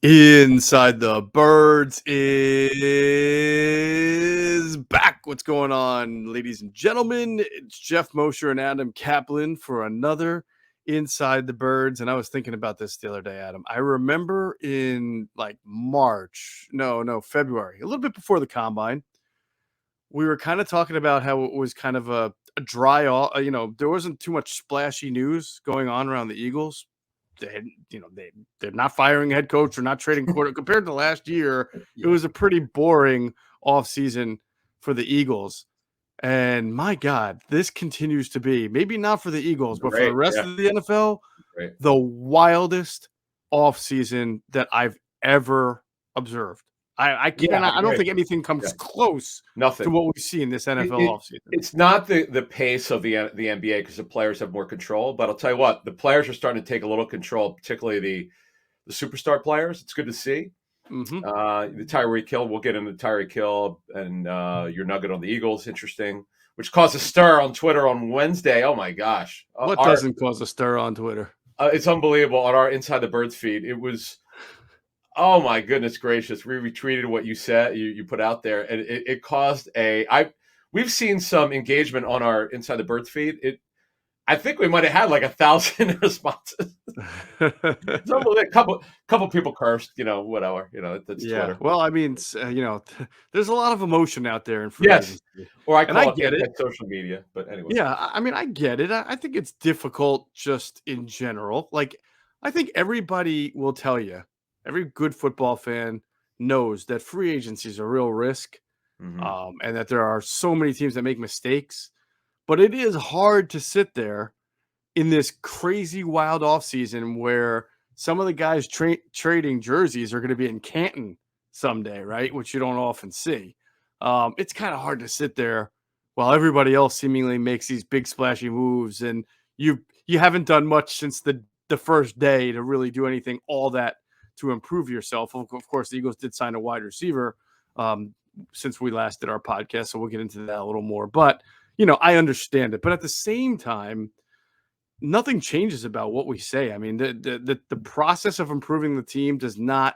Inside the Birds is back. What's going on, ladies and gentlemen? It's Geoff Mosher and Adam Caplan for another Inside the Birds. And I was thinking about this the other day, Adam. I remember in like February, a little bit before the combine, we were kind of talking about how it was kind of a dry, there wasn't too much splashy news going on around the Eagles. They're not firing a head coach or not trading quarter compared to last year. It was a pretty boring offseason for the Eagles. And my God, this continues to be, maybe not for the Eagles, but for the rest of the NFL, the wildest offseason that I've ever observed. I don't think anything comes close to what we see in this NFL offseason. It's not the pace of the NBA because the players have more control. But I'll tell you what, the players are starting to take a little control, particularly the superstar players. It's good to see. Mm-hmm. The Tyreek Hill, we'll get into Tyreek Hill and your nugget on the Eagles, interesting, which caused a stir on Twitter on Wednesday. Oh, my gosh. What doesn't cause a stir on Twitter? It's unbelievable. On our Inside the Birds feed, it was – oh my goodness gracious! We retweeted what you said, you put out there, and it caused we've seen some engagement on our Inside the Birds feed. I think we might have had like 1,000 responses. A couple people cursed, whatever, that's Twitter. Well, I mean, there's a lot of emotion out there in free agency. Or I get it social media, but anyway. Yeah, I mean, I get it. I think it's difficult just in general. Like, I think everybody will tell you. Every good football fan knows that free agency is a real risk, and that there are so many teams that make mistakes. But it is hard to sit there in this crazy wild offseason where some of the guys trading jerseys are going to be in Canton someday, right? Which you don't often see. It's kind of hard to sit there while everybody else seemingly makes these big splashy moves, and you haven't done much since the first day to really do anything all that to improve yourself. Of course, the Eagles did sign a wide receiver since we last did our podcast, so we'll get into that a little more. But, I understand it. But at the same time, nothing changes about what we say. I mean, the process of improving the team does not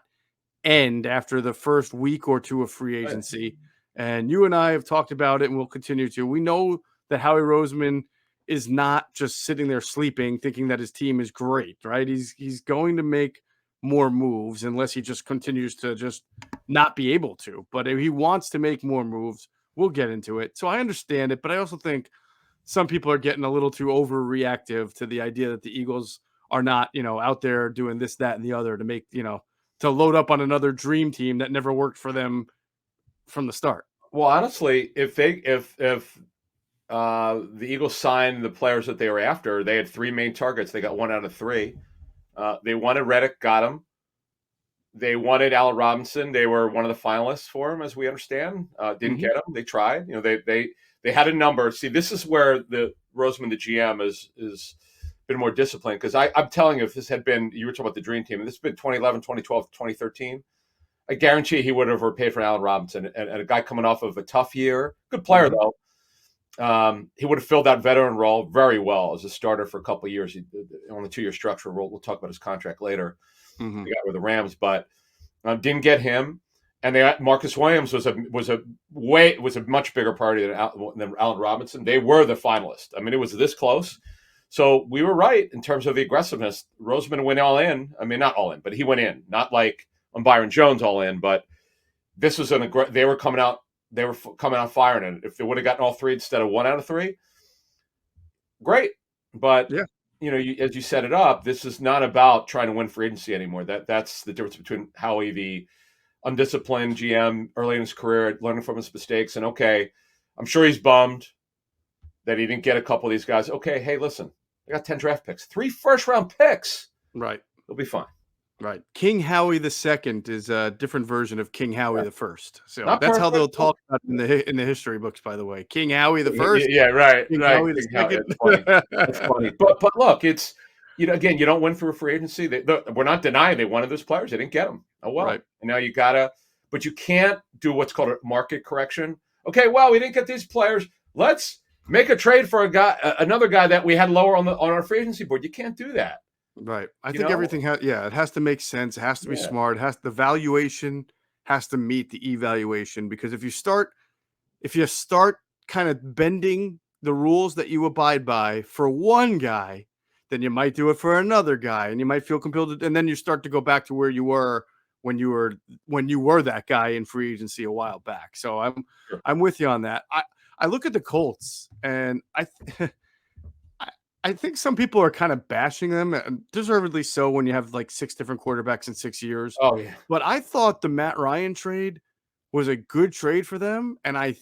end after the first week or two of free agency. And you and I have talked about it, and we'll continue to. We know that Howie Roseman is not just sitting there sleeping, thinking that his team is great, right? He's going to make more moves unless he just continues to just not be able to. But if he wants to make more moves, we'll get into it. So I understand it, but I also think some people are getting a little too overreactive to the idea that the Eagles are not, out there doing this, that, and the other to make, to load up on another dream team that never worked for them from the start. Well, honestly, if the Eagles signed the players that they were after, they had three main targets. They got one out of three. They wanted Reddick, got him. They wanted Allen Robinson. They were one of the finalists for him, as we understand. Didn't get him. They tried. They had a number. See, this is where the Roseman, the GM, is been more disciplined. Because I'm telling you, if this had been, you were talking about the dream team, and this has been 2011, 2012, 2013, I guarantee he would have overpaid for Allen Robinson. And a guy coming off of a tough year, good player though, he would have filled that veteran role very well as a starter for a couple of years on the 2-year structural role. We'll talk about his contract later. They got with the Rams, but didn't get him. And they got Marcus Williams was a much bigger party than Allen Robinson. They were the finalists. I mean, it was this close. So we were right in terms of the aggressiveness. Roseman went all in. I mean, not all in, but he went in. Not like on Byron Jones all in, but this was they were coming out firing it. If they would have gotten all three instead of 1 out of 3, great. But as you set it up, this is not about trying to win free agency anymore. That's the difference between Howie, the undisciplined GM early in his career, learning from his mistakes. And okay, I'm sure he's bummed that he didn't get a couple of these guys. Okay, hey, listen, I got 10 draft picks, 3 first-round picks. Right. They'll be fine. Right. King Howie II is a different version of King Howie I. So Not that's perfect. how they'll talk about it in the history books, by the way. King Howie I. Yeah, right. King right. Howie King II. That's funny. But look, it's, again, you don't win through free agency. We're not denying they wanted those players. They didn't get them. Oh, well. Right. And now but you can't do what's called a market correction. Okay, well, we didn't get these players. Let's make a trade for another guy that we had lower on our free agency board. You can't do that. Right. I You think know? everything it has to make sense. It has to be Yeah, smart. The valuation has to meet the evaluation, because if you start kind of bending the rules that you abide by for one guy, then you might do it for another guy, and you might feel compelled to, and then you start to go back to where you were when you were that guy in free agency a while back. So sure. I'm with you on that. I look at the Colts, and I I think some people are kind of bashing them, and deservedly so, when you have like 6 different quarterbacks in 6 years. Oh, yeah. But I thought the Matt Ryan trade was a good trade for them, and I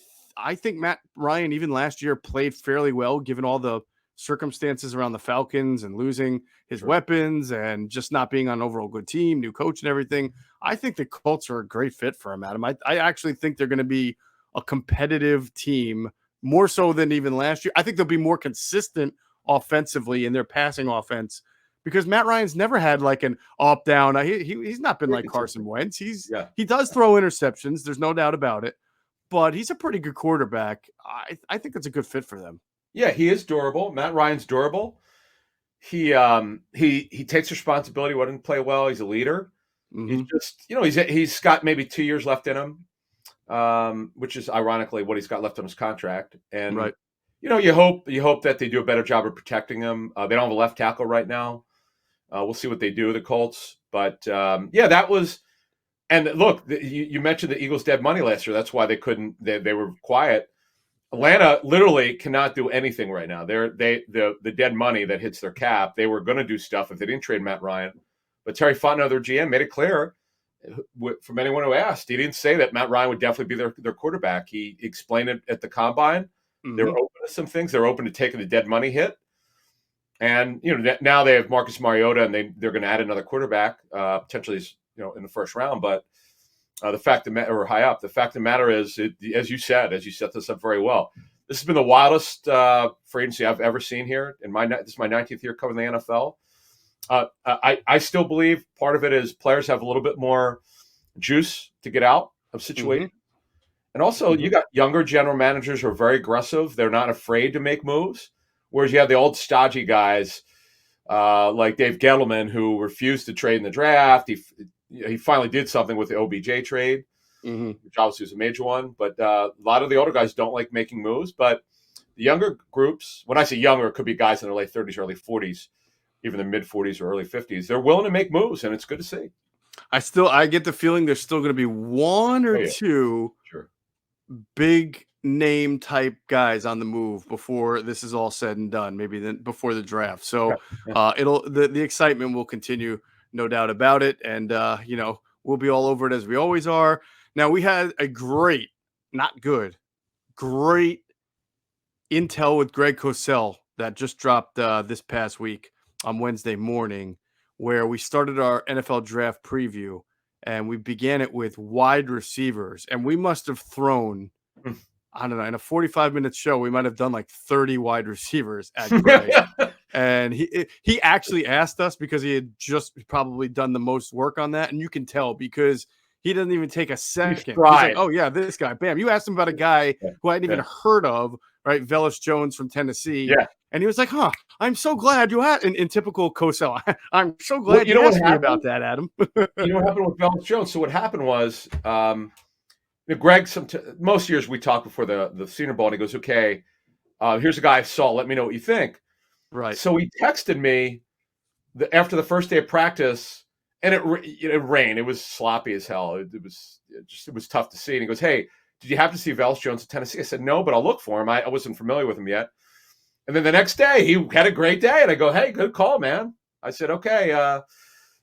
think Matt Ryan, even last year, played fairly well given all the circumstances around the Falcons and losing his Sure. weapons and just not being on an overall good team, new coach and everything. I think the Colts are a great fit for him, Adam. I actually think they're going to be a competitive team, more so than even last year. I think they'll be more consistent offensively in their passing offense, because Matt Ryan's never had like an up down. He's not been Very like Carson consistent. Wentz. Yeah. He does throw interceptions. There's no doubt about it, but he's a pretty good quarterback. I think that's a good fit for them. Yeah, he is durable. Matt Ryan's durable. He takes responsibility when he play well. He's a leader. He's Hmm. just, he's got maybe 2 years left in him, which is ironically what he's got left on his contract. And Right. you hope that they do a better job of protecting him. They don't have a left tackle right now. We'll see what they do, the Colts. But yeah, that was. And look, you mentioned the Eagles' dead money last year. That's why they couldn't. They were quiet. Atlanta literally cannot do anything right now. The dead money that hits their cap. They were going to do stuff if they didn't trade Matt Ryan, but Terry Fontenot, their GM, made it clear from anyone who asked. He didn't say that Matt Ryan would definitely be their quarterback. He explained it at the combine. They're Hmm. open to some things. They're open to taking the dead money hit. And now they have Marcus Mariota, and they're going to add another quarterback, potentially in the first round. But the fact that or high up, the fact of the matter is, as you set this up very well. This has been the wildest free agency I've ever seen here. This is my 19th year covering the NFL. I still believe part of it is players have a little bit more juice to get out of situations. Hmm. And also, you Hmm. got younger general managers who are very aggressive. They're not afraid to make moves. Whereas you have the old stodgy guys like Dave Gettleman, who refused to trade in the draft. He finally did something with the OBJ trade, Hmm. which obviously was a major one. But a lot of the older guys don't like making moves. But the younger groups, when I say younger, it could be guys in their late 30s, early 40s, even the mid 40s or early 50s. They're willing to make moves, and it's good to see. I get the feeling there's still going to be one Oh, or yeah, two sure. big name type guys on the move before this is all said and done, maybe then before the draft. Yeah, So yeah. the excitement will continue, no doubt about it. And we'll be all over it as we always are. Now, we had a great, not good, great intel with Greg Cosell that just dropped this past week on Wednesday morning, where we started our NFL draft preview, and we began it with wide receivers, and we must have thrown, I don't know, in a 45-minute show, we might have done like 30 wide receivers at Greg. And he actually asked us, because he had just probably done the most work on that. And you can tell, because he doesn't even take a He's second. He's like, tried. oh, yeah, this guy. Bam. You asked him about a guy Yeah, who I hadn't yeah, even heard of, right? Velus Jones from Tennessee. yeah. And he was like, huh, I'm so glad you had, in typical Cosell, I'm so Well, glad you you know what asked me happened? about that, Adam. You know what happened with Velus Jones? So what happened was, Greg. Most years we talk before the Senior Bowl, and he goes, "Okay, here's a guy I saw. Let me know what you think." Right. So he texted me after the first day of practice, and it rained. It was sloppy as hell. It was tough to see. And he goes, "Hey, did you happen to see Velus Jones in Tennessee?" I said, "No, but I'll look for him. I wasn't familiar with him yet." And then the next day, he had a great day, and I go, "Hey, good call, man." I said, "Okay,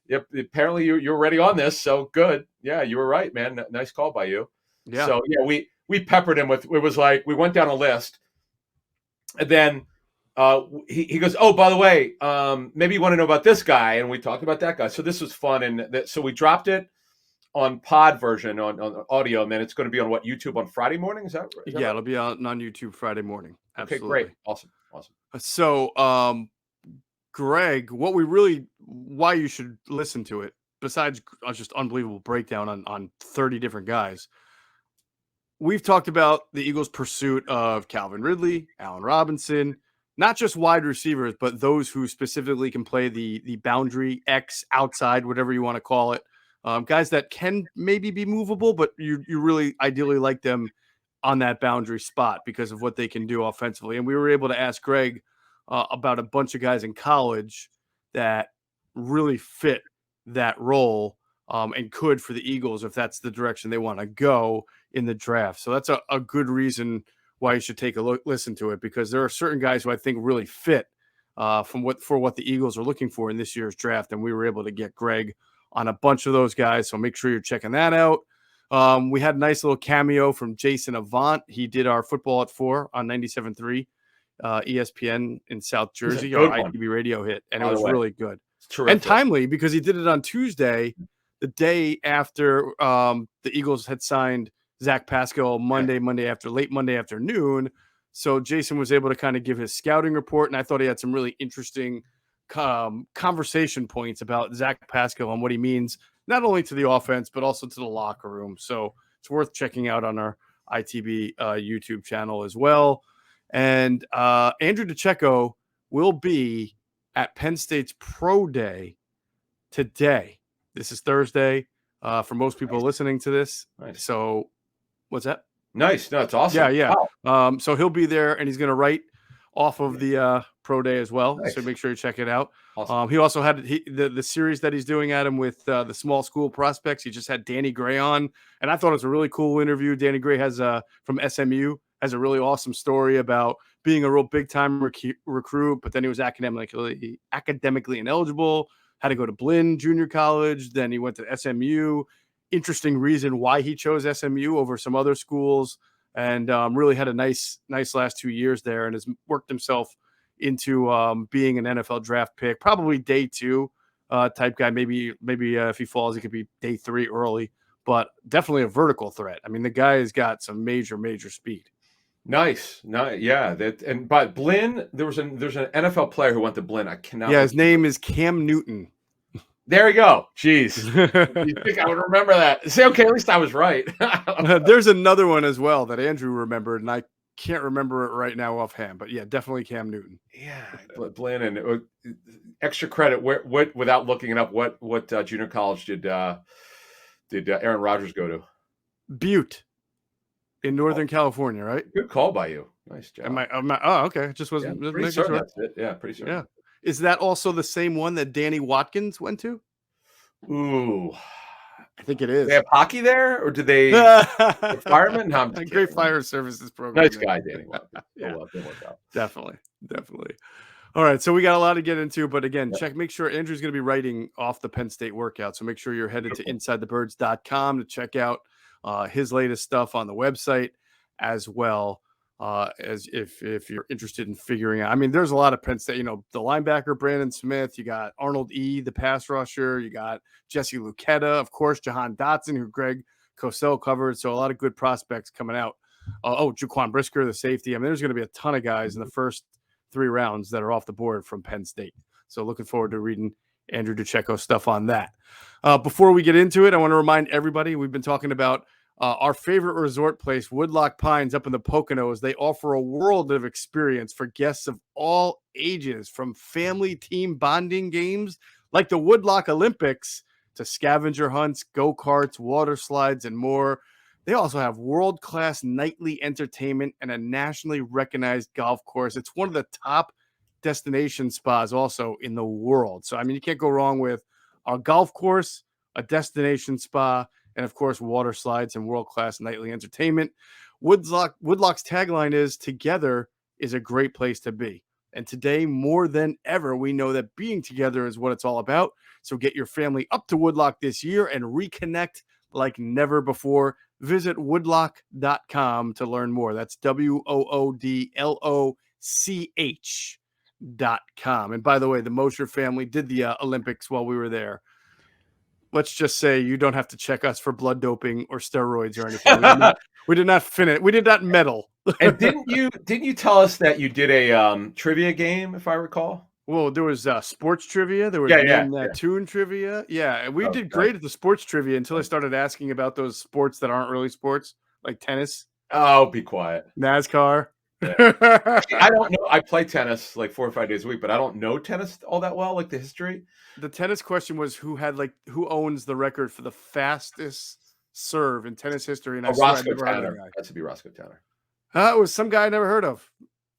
yep. Apparently, you're already on this, so good. Yeah, you were right, man. Nice call by you." Yeah. So yeah, we peppered him with. It was like we went down a list, and then he goes, "Oh, by the way, maybe you want to know about this guy," and we talked about that guy. So this was fun, and so we dropped it on pod version on audio, and then it's going to be on YouTube on Friday morning. Is that Yeah, right? it'll be on YouTube Friday morning. Okay, great, Absolutely. awesome, awesome. So, Greg, why you should listen to it, besides just unbelievable breakdown on 30 different guys. We've talked about the Eagles' pursuit of Calvin Ridley, Allen Robinson, not just wide receivers, but those who specifically can play the boundary X outside, whatever you want to call it. Guys that can maybe be movable, but you really ideally like them on that boundary spot because of what they can do offensively. And we were able to ask Greg about a bunch of guys in college that really fit that role and could for the Eagles if that's the direction they want to go in the draft. So that's a good reason why you should take a look, listen to it, because there are certain guys who I think really fit for what the Eagles are looking for in this year's draft. And we were able to get Greg on a bunch of those guys. So make sure you're checking that out. We had a nice little cameo from Jason Avant. He did our Football at 4 on 97.3 ESPN in South Jersey, our ITB radio hit. And it was really good. And timely because he did it on Tuesday, the day after the Eagles had signed Zach Pascal late Monday afternoon. So Jason was able to kind of give his scouting report, and I thought he had some really interesting conversation points about Zach Pascal and what he means, not only to the offense, but also to the locker room. So it's worth checking out on our ITB YouTube channel as well. And Andrew DeCecco will be at Penn State's Pro Day today. This is Thursday for most people listening to this. Nice. So what's that? Nice. No, it's awesome. Yeah. Wow. So he'll be there, and he's going to write off of the Pro Day as well. Nice. So make sure you check it out. Awesome. He also had the series that he's doing at him with the small school prospects. He just had Danny Gray on, and I thought it was a really cool interview. Danny Gray has from SMU has a really awesome story about being a real big time recruit, but then he was academically ineligible, had to go to Blinn Junior College. Then he went to SMU. Interesting reason why he chose SMU over some other schools, and really had a nice last 2 years there, and has worked himself into being an NFL draft pick, probably day 2 type guy. Maybe if he falls, he could be day 3 early, but definitely a vertical threat. I mean, the guy has got some major speed. Nice. Yeah. But Blinn, there's an NFL player who went to Blinn. I cannot. Yeah, his name is Cam Newton. There you go. Jeez. You think I would remember that? Say, okay, at least I was right. There's another one as well that Andrew remembered, and I can't remember it right now offhand. But yeah, definitely Cam Newton. Yeah, Blinn, and extra credit. What without looking it up? What junior college did Aaron Rodgers go to? Butte. In Northern California, right? Good call by you. Nice job. Oh, okay. Just wasn't pretty certain that's it. Yeah, pretty certain. Yeah. Is that also the same one that Danny Watkins went to? Ooh. I think it is. They have hockey there, or do they firemen? No, Great fire services program. Nice guy, Danny Watkins. Yeah. Definitely. All right, so we got a lot to get into, but again, make sure Andrew's going to be writing off the Penn State workout. So make sure you're headed to InsideTheBirds.com to check out his latest stuff on the website, as well as if you're interested in figuring out. I mean, there's a lot of Penn State, the linebacker Brandon Smith, you got Arnold E., the pass rusher, you got Jesse Luketa, of course, Jahan Dotson, who Greg Cosell covered. So a lot of good prospects coming out. Jaquan Brisker, the safety. I mean, there's going to be a ton of guys in the first 3 rounds that are off the board from Penn State. So looking forward to reading Andrew DeCecco stuff on that. Before we get into it, I want to remind everybody, we've been talking about our favorite resort place, Woodloch Pines up in the Poconos. They offer a world of experience for guests of all ages, from family team bonding games like the Woodloch Olympics to scavenger hunts, go-karts, water slides, and more. They also have world-class nightly entertainment and a nationally recognized golf course. It's one of the top destination spas also in the world. So, I mean, you can't go wrong with a golf course, a destination spa, and of course, water slides and world-class nightly entertainment. Woodloch's tagline is, "Together is a great place to be." And today, more than ever, we know that being together is what it's all about. So get your family up to Woodloch this year and reconnect like never before. Visit woodloch.com to learn more. That's WOODLOCH.com. And by the way, the Mosher family did the Olympics while we were there. Let's just say you don't have to check us for blood doping or steroids or anything. We did not finish. We did not medal. And didn't you tell us that you did a trivia game, if I recall? Well, there was sports trivia. There was tune trivia. Yeah, and we did great at the sports trivia until I started asking about those sports that aren't really sports, like tennis. Oh, be quiet. NASCAR. Yeah. Actually, I don't know. I play tennis like 4 or 5 days a week, but I don't know tennis all that well, like the history. The tennis question was who owns the record for the fastest serve in tennis history, and I Oh, swear I Roscoe never heard of that Tanner. guy. That should be Roscoe Tanner. It was some guy I never heard of.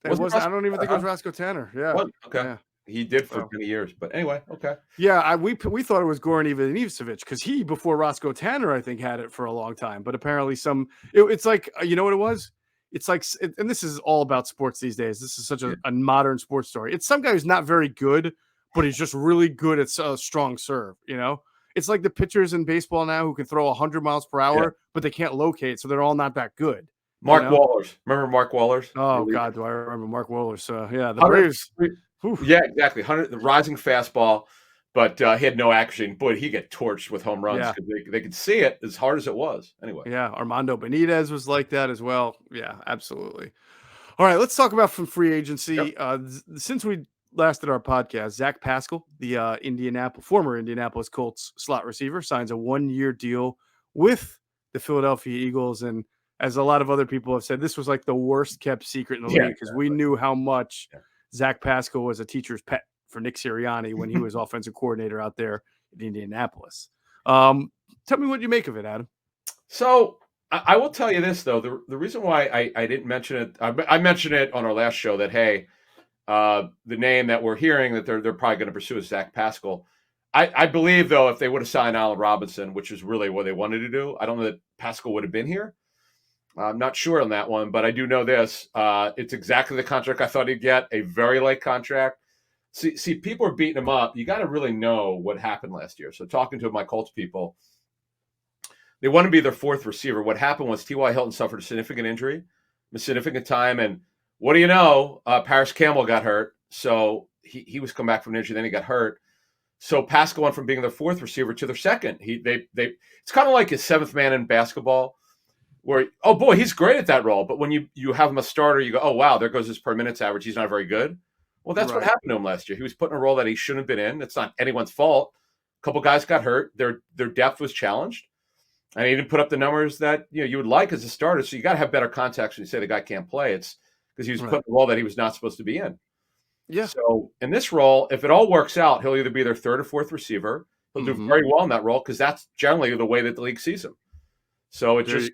It Was it wasn't. I Roscoe don't even Tanner, think it was huh? Roscoe Tanner. Yeah, What? Okay. yeah. He did for So many years, but anyway, okay. yeah, we thought it was Goran Ivanisevic because he before Roscoe Tanner I think had it for a long time, but apparently it's like you know what it was. It's like, and this is all about sports these days. This is such a modern sports story. It's some guy who's not very good, but he's just really good at a strong serve. You know, it's like the pitchers in baseball now who can throw 100 miles per hour, but they can't locate, so they're all not that good. Mark Wohlers. Remember Mark Wohlers? Oh God, do I remember Mark Wohlers? Yeah, the 100 Braves. Yeah, exactly. The rising fastball, but he had no action. Boy, he get torched with home runs Yeah. because they could see it as hard as it was. Anyway. Yeah, Armando Benitez was like that as well. Yeah, absolutely. All right, let's talk about from free agency. Yep. Since we last did our podcast, Zach Pascal, the former Indianapolis Colts slot receiver, signs a 1-year deal with the Philadelphia Eagles. And as a lot of other people have said, this was like the worst kept secret in the league because we knew how much Zach Pascal was a teacher's pet for Nick Sirianni when he was offensive coordinator out there in Indianapolis. Tell me what you make of it, Adam. So I will tell you this, though. The reason why I didn't mention it, I mentioned it on our last show that, hey, the name that we're hearing that they're probably going to pursue is Zach Pascal. I believe, though, if they would have signed Allen Robinson, which is really what they wanted to do, I don't know that Pascal would have been here. I'm not sure on that one, but I do know this. It's exactly the contract I thought he'd get, a very light contract. See, people are beating him up. You got to really know what happened last year. So talking to my Colts people, they want to be their fourth receiver. What happened was T.Y. Hilton suffered a significant injury, a significant time, and what do you know? Paris Campbell got hurt, so he was come back from an injury, then he got hurt. So Pascal went from being their fourth receiver to their second. It's kind of like a seventh man in basketball, where oh boy, he's great at that role, but when you have him a starter, you go, oh wow, there goes his per minutes average. He's not very good. Well, that's what happened to him last year. He was put in a role that he shouldn't have been in. It's not anyone's fault. A couple guys got hurt. Their depth was challenged. And he didn't put up the numbers that you would like as a starter. So you got to have better context when you say the guy can't play. It's because he was put in a role that he was not supposed to be in. Yeah. So in this role, if it all works out, he'll either be their third or fourth receiver. He'll do very well in that role because that's generally the way that the league sees him. So it's just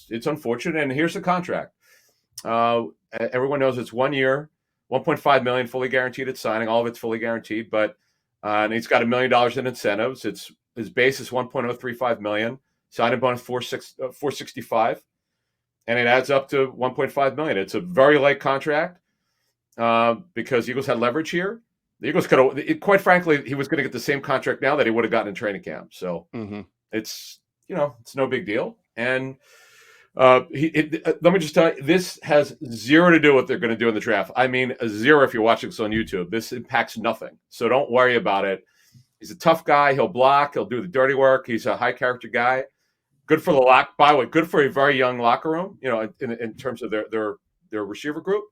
it's unfortunate. And here's the contract. Everyone knows it's 1 year, $1.5 million fully guaranteed at signing. All of it's fully guaranteed, but and he's got $1 million in incentives. His base is $1.035 million. Signing bonus $465, and it adds up to $1.5 million. It's a very light contract because Eagles had leverage here. The Eagles could have, quite frankly, he was going to get the same contract now that he would have gotten in training camp. So it's no big deal. And let me just tell you, this has zero to do with what they're going to do in the draft. I mean, zero if you're watching this on YouTube. This impacts nothing. So don't worry about it. He's a tough guy. He'll block. He'll do the dirty work. He's a high character guy. Good for the lock. By the way, good for a very young locker room, in terms of their receiver group.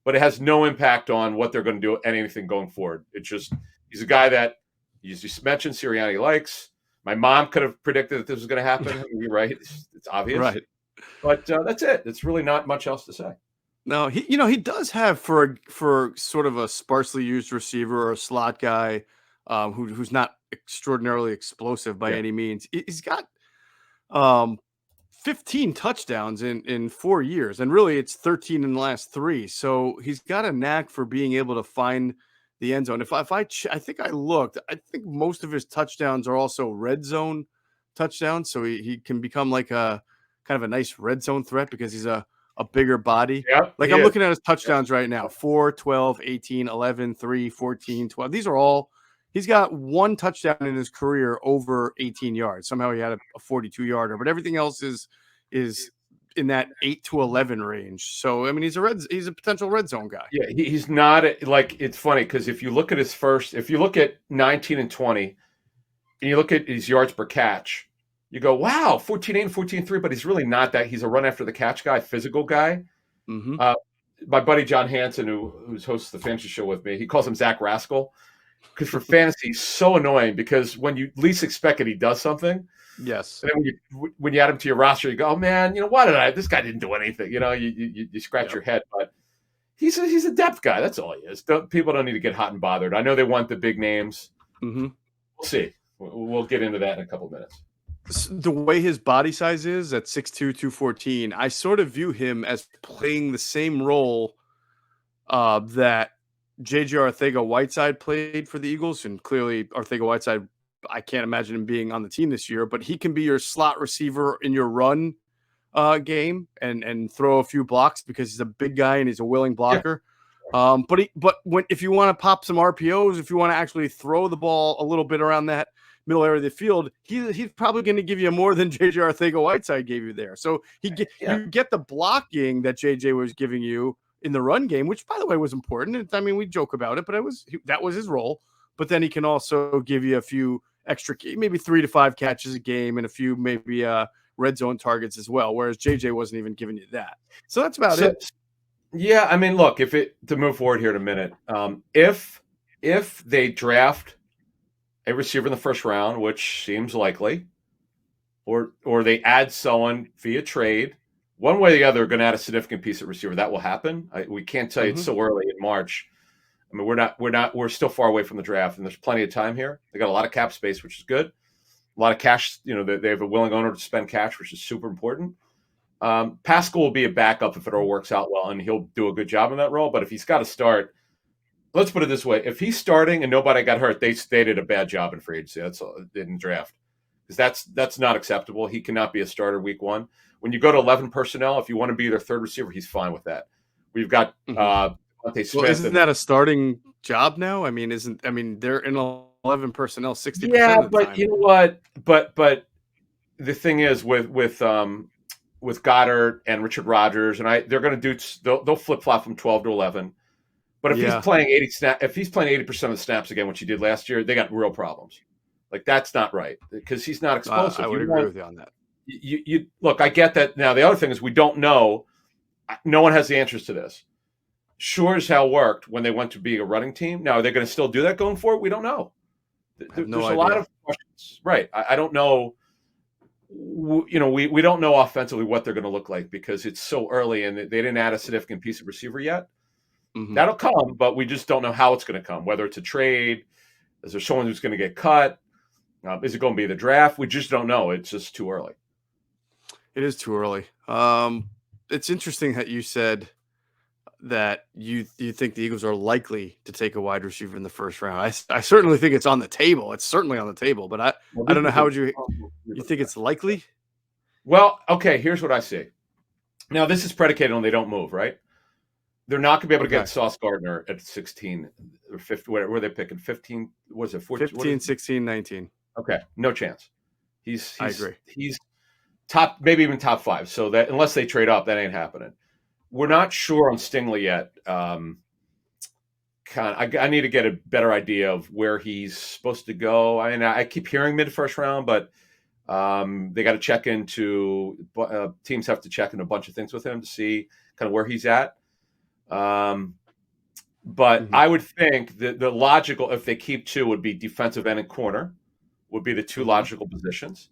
But it has no impact on what they're going to do anything going forward. It's just he's a guy that you mentioned Sirianni likes. My mom could have predicted that this was going to happen. You're right. It's obvious. Right. But that's it. It's really not much else to say. No, he does have for sort of a sparsely used receiver or a slot guy who's not extraordinarily explosive by any means. He's got 15 touchdowns in 4 years, and really it's 13 in the last 3. So he's got a knack for being able to find the end zone. I think I looked. I think most of his touchdowns are also red zone touchdowns, so he can become like a kind of a nice red zone threat because he's a bigger body. Yep, like I'm looking at his touchdowns right now: 4, 12, 18, 11, 3, 14, 12. These are all. He's got one touchdown in his career over 18 yards. Somehow he had a 42-yarder, but everything else is in that 8 to 11 range. So I mean, he's a potential red zone guy. Yeah, he's not like it's funny because if you look at 19 and 20, and you look at his yards per catch, you go, wow, 14-8 and 14-3, but he's really not that. He's a run after the catch guy, physical guy. My buddy John Hansen, who's hosts the fantasy show with me, he calls him Zach Rascal. Because for fantasy, he's so annoying because when you least expect it, he does something. Yes. And then when you add him to your roster, you go, oh man, why did this guy didn't do anything? You scratch your head. But He's a depth guy. That's all he is. People don't need to get hot and bothered. I know they want the big names. Mm-hmm. We'll see. We'll get into that in a couple of minutes. The way his body size is at 6'2", 214, I sort of view him as playing the same role that J.J. Arcega-Whiteside played for the Eagles, and clearly Arcega-Whiteside, I can't imagine him being on the team this year, but he can be your slot receiver in your run game and throw a few blocks because he's a big guy and he's a willing blocker. Yeah. But if you want to pop some RPOs, if you want to actually throw the ball a little bit around that middle area of the field, he's probably going to give you more than J.J. Arcega-Whiteside gave you there. So you get the blocking that J.J. was giving you in the run game, which, by the way, was important. I mean, we joke about it, but that was his role. But then he can also give you a few extra, maybe 3 to 5 catches a game and a few maybe red zone targets as well, whereas JJ wasn't even giving you that. So that's about it. Yeah, I mean, look, to move forward here in a minute, if they draft a receiver in the first round, which seems likely, or they add someone via trade, one way or the other, they're going to add a significant piece of receiver. That will happen. We can't tell you it's so early in March. I mean, we're still far away from the draft, and there's plenty of time here. They got a lot of cap space, which is good. A lot of cash. You know, they have a willing owner to spend cash, which is super important. Pascal will be a backup if it all works out well, and he'll do a good job in that role. But if he's got to start, let's put it this way: if he's starting and nobody got hurt, they did a bad job in free agency. That's all, in draft, because that's not acceptable. He cannot be a starter week one. When you go to 11 personnel, if you want to be their third receiver, he's fine with that. We've got Devontae Smith. Well, isn't that a starting job now? I mean, they're in 11 personnel 60% of the time. But you know what? But the thing is with Goddard and Richard Rodgers, and they're going to they'll flip flop from 12 to 11. But if he's playing 80% of the snaps again, which he did last year, they got real problems. Like, that's not right because he's not explosive. I would agree with you on that. You look, I get that. Now, the other thing is we don't know. No one has the answers to this. Sure as hell worked when they went to being a running team. Now, are they going to still do that going forward? We don't know. There's a lot of questions. Right. I don't know. You know, we don't know offensively what they're going to look like because it's so early and they didn't add a significant piece of receiver yet. Mm-hmm. That'll come, but we just don't know how it's going to come, whether it's a trade. Is there someone who's going to get cut? Is it going to be the draft? We just don't know. It's just too early. It is too early. It's interesting that you said that you think the Eagles are likely to take a wide receiver in the first round. I certainly think it's on the table. It's certainly on the table, but I don't know how would you think it's likely? Well, okay, here's what I see. Now, this is predicated on they don't move, right? They're not going to be able to get Sauce Gardner at 16 or 15. Where are they picking? 15? What is it? 14, 15, 16, 19. Okay, no chance. I agree. He's top, maybe even top 5. So that unless they trade up, that ain't happening. We're not sure on Stingley yet. I need to get a better idea of where he's supposed to go. I mean, I keep hearing mid-first round, but they got to check into teams have to check into a bunch of things with him to see kind of where he's at. But I would think that the logical, if they keep 2, would be defensive end and corner, would be the 2 logical positions.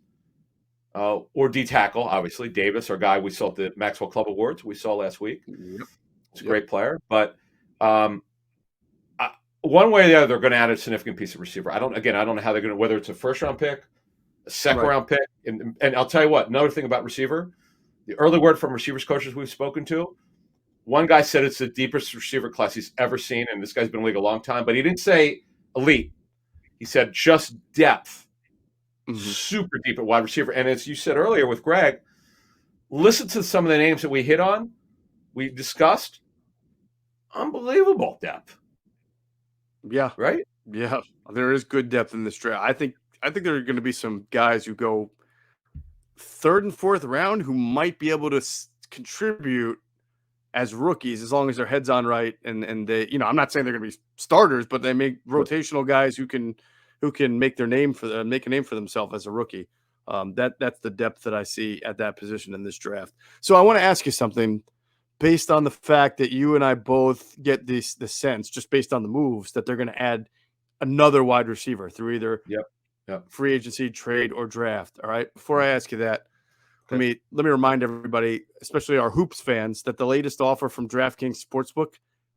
Or D tackle, obviously. Davis, our guy we saw at the Maxwell Club Awards, we saw last week. Yep. He's a great player. But one way or the other, they're going to add a significant piece of receiver. I don't know how they're going to, whether it's a first-round pick, a second-round pick. And I'll tell you what, another thing about receiver, the early word from receivers coaches we've spoken to, one guy said it's the deepest receiver class he's ever seen, and this guy's been in the league a long time, but he didn't say elite. He said just depth. Super deep at wide receiver. And as you said earlier with Greg, listen to some of the names that we hit on, we discussed. Unbelievable depth. Yeah. Right? Yeah. There is good depth in this draft. I think there are going to be some guys who go 3rd and 4th round who might be able to contribute as rookies as long as their head's on right. And they, I'm not saying they're going to be starters, but they make rotational guys who can make a name for themselves as a rookie. That's the depth that I see at that position in this draft. So I want to ask you something based on the fact that you and I both get the sense, just based on the moves, that they're going to add another wide receiver through either free agency, trade, or draft. All right. Before I ask you that, let me remind everybody, especially our Hoops fans, that the latest offer from DraftKings Sportsbook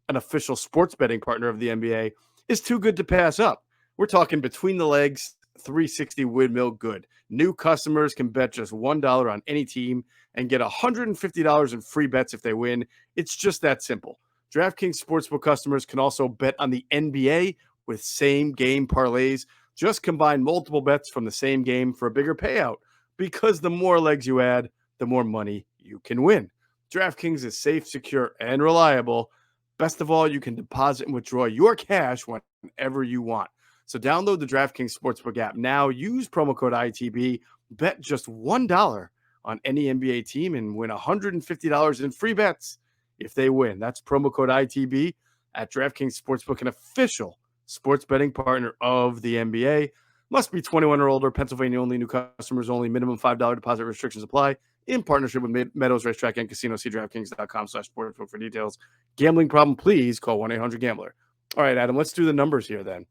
an official sports betting partner of the NBA, is too good to pass up. We're talking between the legs, 360 windmill good. New customers can bet just $1 on any team and get $150 in free bets if they win. It's just that simple. DraftKings Sportsbook customers can also bet on the NBA with same game parlays. Just combine multiple bets from the same game for a bigger payout, because the more legs you add, the more money you can win. DraftKings is safe, secure, and reliable. Best of all, you can deposit and withdraw your cash whenever you want. So download the DraftKings Sportsbook app now. Use promo code ITB. Bet just $1 on any NBA team and win $150 in free bets if they win. That's promo code ITB at DraftKings Sportsbook, an official sports betting partner of the NBA. Must be 21 or older. Pennsylvania only. New customers only. Minimum $5 deposit restrictions apply. In partnership with Meadows Racetrack and Casino. See DraftKings.com/sportsbook for details. Gambling problem, please call 1-800-GAMBLER. All right, Adam, let's do the numbers here then.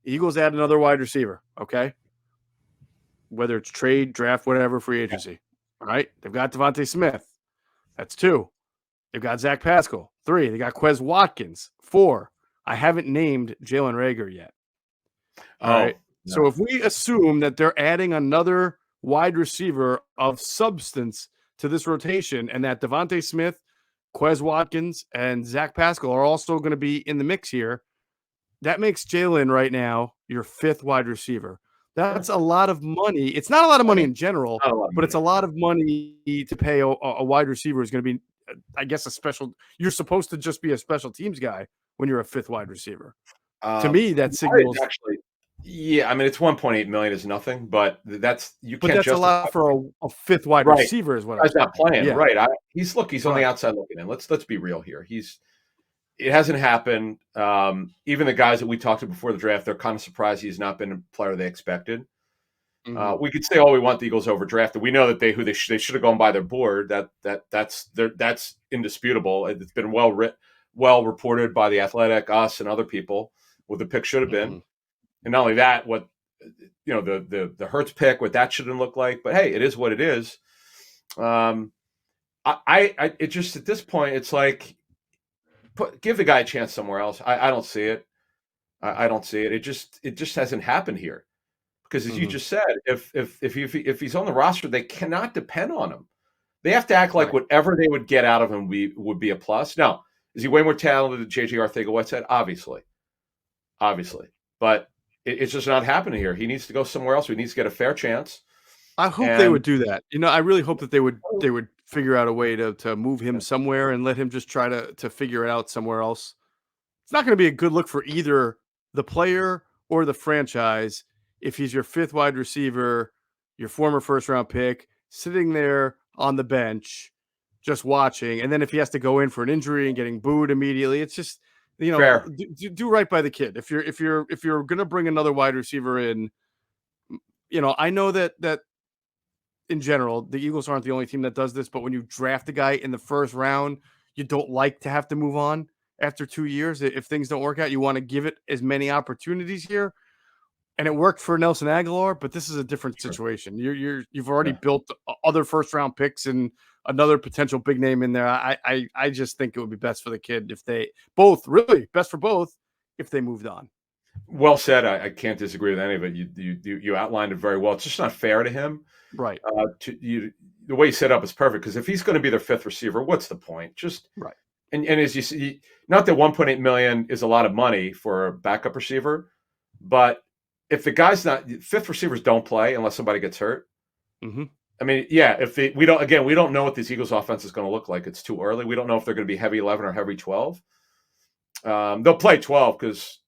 Eagles add another wide receiver, okay? Whether it's trade, draft, whatever, free agency. All right? They've got Devontae Smith. That's 2. They've got Zach Pascal. 3. They got Quez Watkins. 4. I haven't named Jalen Reagor yet. All right. No. So if we assume that they're adding another wide receiver of substance to this rotation and that Devontae Smith, Quez Watkins, and Zach Pascal are also going to be in the mix here, that makes Jalen right now your 5th wide receiver. That's a lot of money. It's not a lot of money in general, but it's a lot of money to pay a wide receiver who's going to be, I guess, a special – you're supposed to just be a special teams guy when you're a 5th wide receiver. To me, that signals – actually, yeah, I mean, it's $1.8 million is nothing, but that's – you can't But that's a lot for a 5th wide receiver is what I'm saying. He's not playing, right. He's on the outside looking in. Let's be real here. It hasn't happened. Even the guys that we talked to before the draft, they're kind of surprised he's not been a player they expected. Mm-hmm. We could say, "Oh, we want the Eagles overdrafted." We know that they should have gone by their board. That's indisputable. It's been well reported by the Athletic, us, and other people what the pick should have been. And not only that, what the Hurts pick, what that shouldn't look like. But hey, it is what it is. It just at this point, it's like give the guy a chance somewhere else. I don't see it. I don't see it. It just hasn't happened here. Because as you just said, if he's on the roster, they cannot depend on him. They have to act like whatever they would get out of him would be a plus. Now, is he way more talented than J.J. Arcega-Whiteside? Obviously. But it's just not happening here. He needs to go somewhere else. He needs to get a fair chance. I hope they would do that. I really hope that they would figure out a way to move him somewhere and let him just try to figure it out somewhere else. It's not going to be a good look for either the player or the franchise if he's your 5th wide receiver, your former first-round pick, sitting there on the bench, just watching, and then if he has to go in for an injury and getting booed immediately, it's just do right by the kid. If you're going to bring another wide receiver in, I know that in general the Eagles aren't the only team that does this, but when you draft a guy in the first round, you don't like to have to move on after 2 years. If things don't work out, you want to give it as many opportunities here. And it worked for Nelson Aguilar, but this is a different situation. You've already built other first round picks and another potential big name in there. I just think it would be best for the kid if they best for both if they moved on. Well said. I can't disagree with any of it. You outlined it very well. It's just not fair to him, right? The way you set up is perfect, because if he's going to be their 5th receiver, what's the point? Just right. And as you see, not that $1.8 million is a lot of money for a backup receiver, but if the guy's not, 5th receivers don't play unless somebody gets hurt. Mm-hmm. I mean, yeah, we don't know what this Eagles offense is going to look like. It's too early. We don't know if they're going to be heavy 11 or heavy 12. They'll play 12 because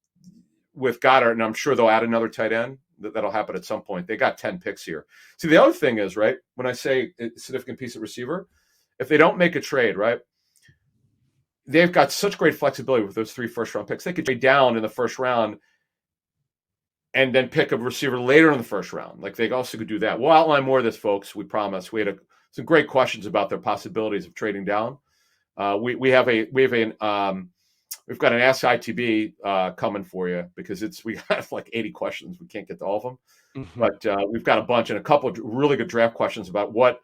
with Goddard, and I'm sure they'll add another tight end. That'll happen at some point. They got 10 picks here. See, the other thing is, right, when I say a significant piece of receiver, if they don't make a trade, right, they've got such great flexibility with those 3 first-round picks. They could trade down in the first round and then pick a receiver later in the first round. Like, they also could do that. We'll outline more of this, folks. We promise. We had some great questions about their possibilities of trading down. We've got an Ask ITB coming for you, because we got like 80 questions. We can't get to all of them, but we've got a bunch and a couple of really good draft questions about what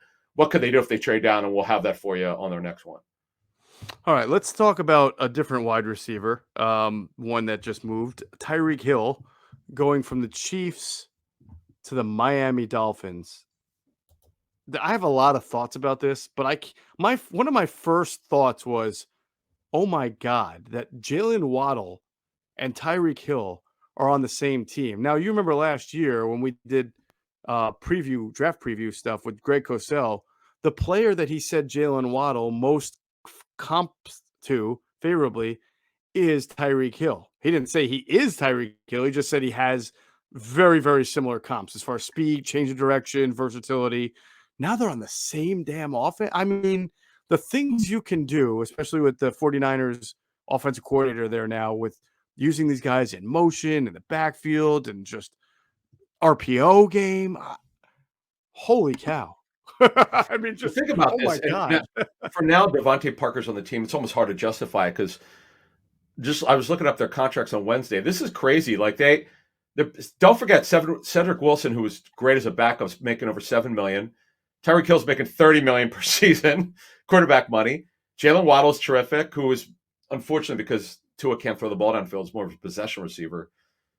could they do if they trade down, and we'll have that for you on their next one. All right, let's talk about a different wide receiver. One that just moved, Tyreek Hill, going from the Chiefs to the Miami Dolphins. I have a lot of thoughts about this, but one of my first thoughts was, oh my god, that Jalen Waddle and Tyreek Hill are on the same team. Now you remember last year when we did draft preview stuff with Greg Cosell, the player that he said Jalen Waddle most comps to favorably is Tyreek Hill. He didn't say he is Tyreek Hill. He just said he has very, very similar comps as far as speed, change of direction, versatility. Now they're on the same damn offense. I mean, the things you can do, especially with the 49ers offensive coordinator there now, with using these guys in motion in the backfield and just RPO game. Holy cow. I mean, Well, just, think about oh my this. And now, God. for now, Devontae Parker's on the team. It's almost hard to justify it because I was looking up their contracts on Wednesday. This is crazy. Like don't forget Cedric Wilson, who was great as a backup, is making over $7 million. Tyreek Hill's making $30 million per season, quarterback money. Jalen Waddle's terrific, who is unfortunately because Tua can't throw the ball downfield, is more of a possession receiver.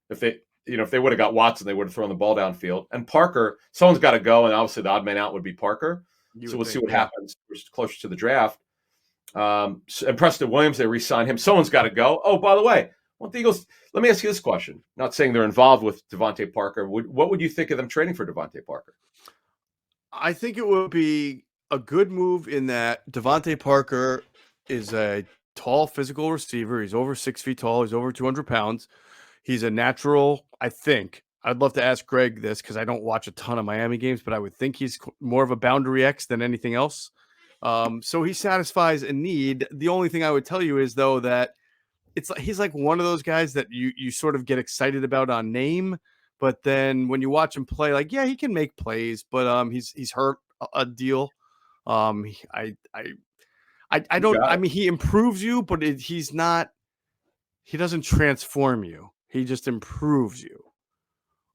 If they would have got Watson, they would have thrown the ball downfield. And Parker, someone's got to go, and obviously the odd man out would be Parker. So we'll see what happens closer to the draft. And Preston Williams, they re-signed him. Someone's got to go. Oh, by the way, the Eagles. Let me ask you this question. Not saying they're involved with Devontae Parker. What would you think of them trading for Devontae Parker? I think it would be a good move in that Devontae Parker is a tall physical receiver. He's over 6 feet tall. He's over 200 pounds. He's a natural, I think. I'd love to ask Greg this because I don't watch a ton of Miami games, but I would think he's more of a boundary X than anything else. So he satisfies a need. The only thing I would tell you is, though, that he's like one of those guys that you sort of get excited about on name, but then when you watch him play, like, yeah, he can make plays, but he's hurt a deal. I don't. I mean, he improves you, but he's not. He doesn't transform you. He just improves you.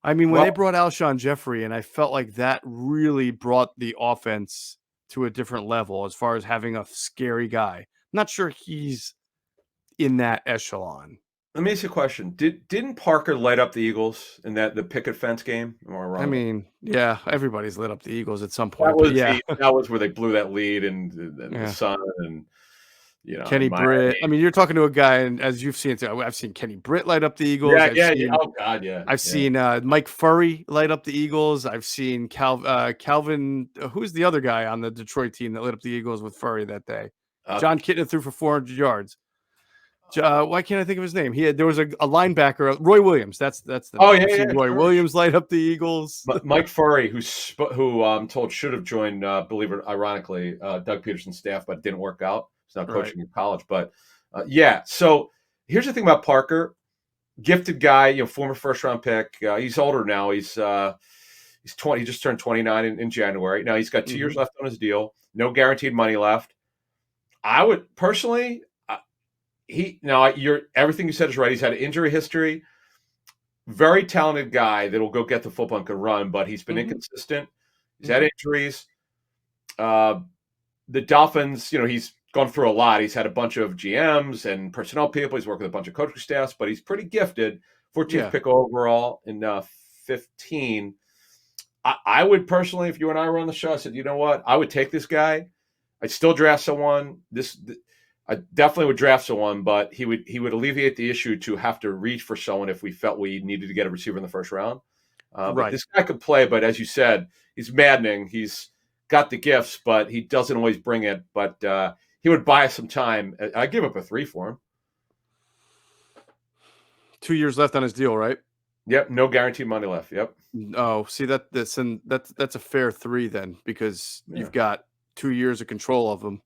I mean, when they brought Alshon Jeffrey, and I felt like that really brought the offense to a different level as far as having a scary guy. I'm not sure he's in that echelon. Let me ask you a question. Didn't Parker light up the Eagles in the picket fence game? Am I wrong? I mean, yeah, everybody's lit up the Eagles at some point. That was where they blew that lead and the Sun and Kenny Britt. I mean, you're talking to a guy, and as you've seen, I've seen Kenny Britt light up the Eagles. Oh God, yeah. I've seen Mike Furry light up the Eagles. I've seen Calvin. Who's the other guy on the Detroit team that lit up the Eagles with Furry that day? John Kitna threw for 400 yards. Why can't I think of his name? There was a linebacker, Roy Williams. That's the name. Roy Williams light up the Eagles. Mike Furry, who I'm told should have joined, believe it ironically, Doug Peterson's staff, but didn't work out. He's now coaching in college. But so here's the thing about Parker. Gifted guy, former first round pick. He's older now. He's 20. He just turned 29 in January. Now he's got 2 years left on his deal. No guaranteed money left. I would personally. Everything you said is right. He's had an injury history. Very talented guy that will go get the football and can run, but he's been inconsistent. He's had injuries. The Dolphins, he's gone through a lot. He's had a bunch of GMs and personnel people. He's worked with a bunch of coaching staffs, but he's pretty gifted. 14th pick overall in 15. I would personally, if you and I were on the show, I said, you know what? I would take this guy. I'd still draft someone. I definitely would draft someone, but he would alleviate the issue to have to reach for someone if we felt we needed to get a receiver in the first round. But this guy could play, but as you said, he's maddening. He's got the gifts, but he doesn't always bring it. But he would buy us some time. I'd give up a 3 for him. 2 years left on his deal, right? Yep, no guaranteed money left. Yep. Oh, see that's a fair 3 then, because you've got 2 years of control of him.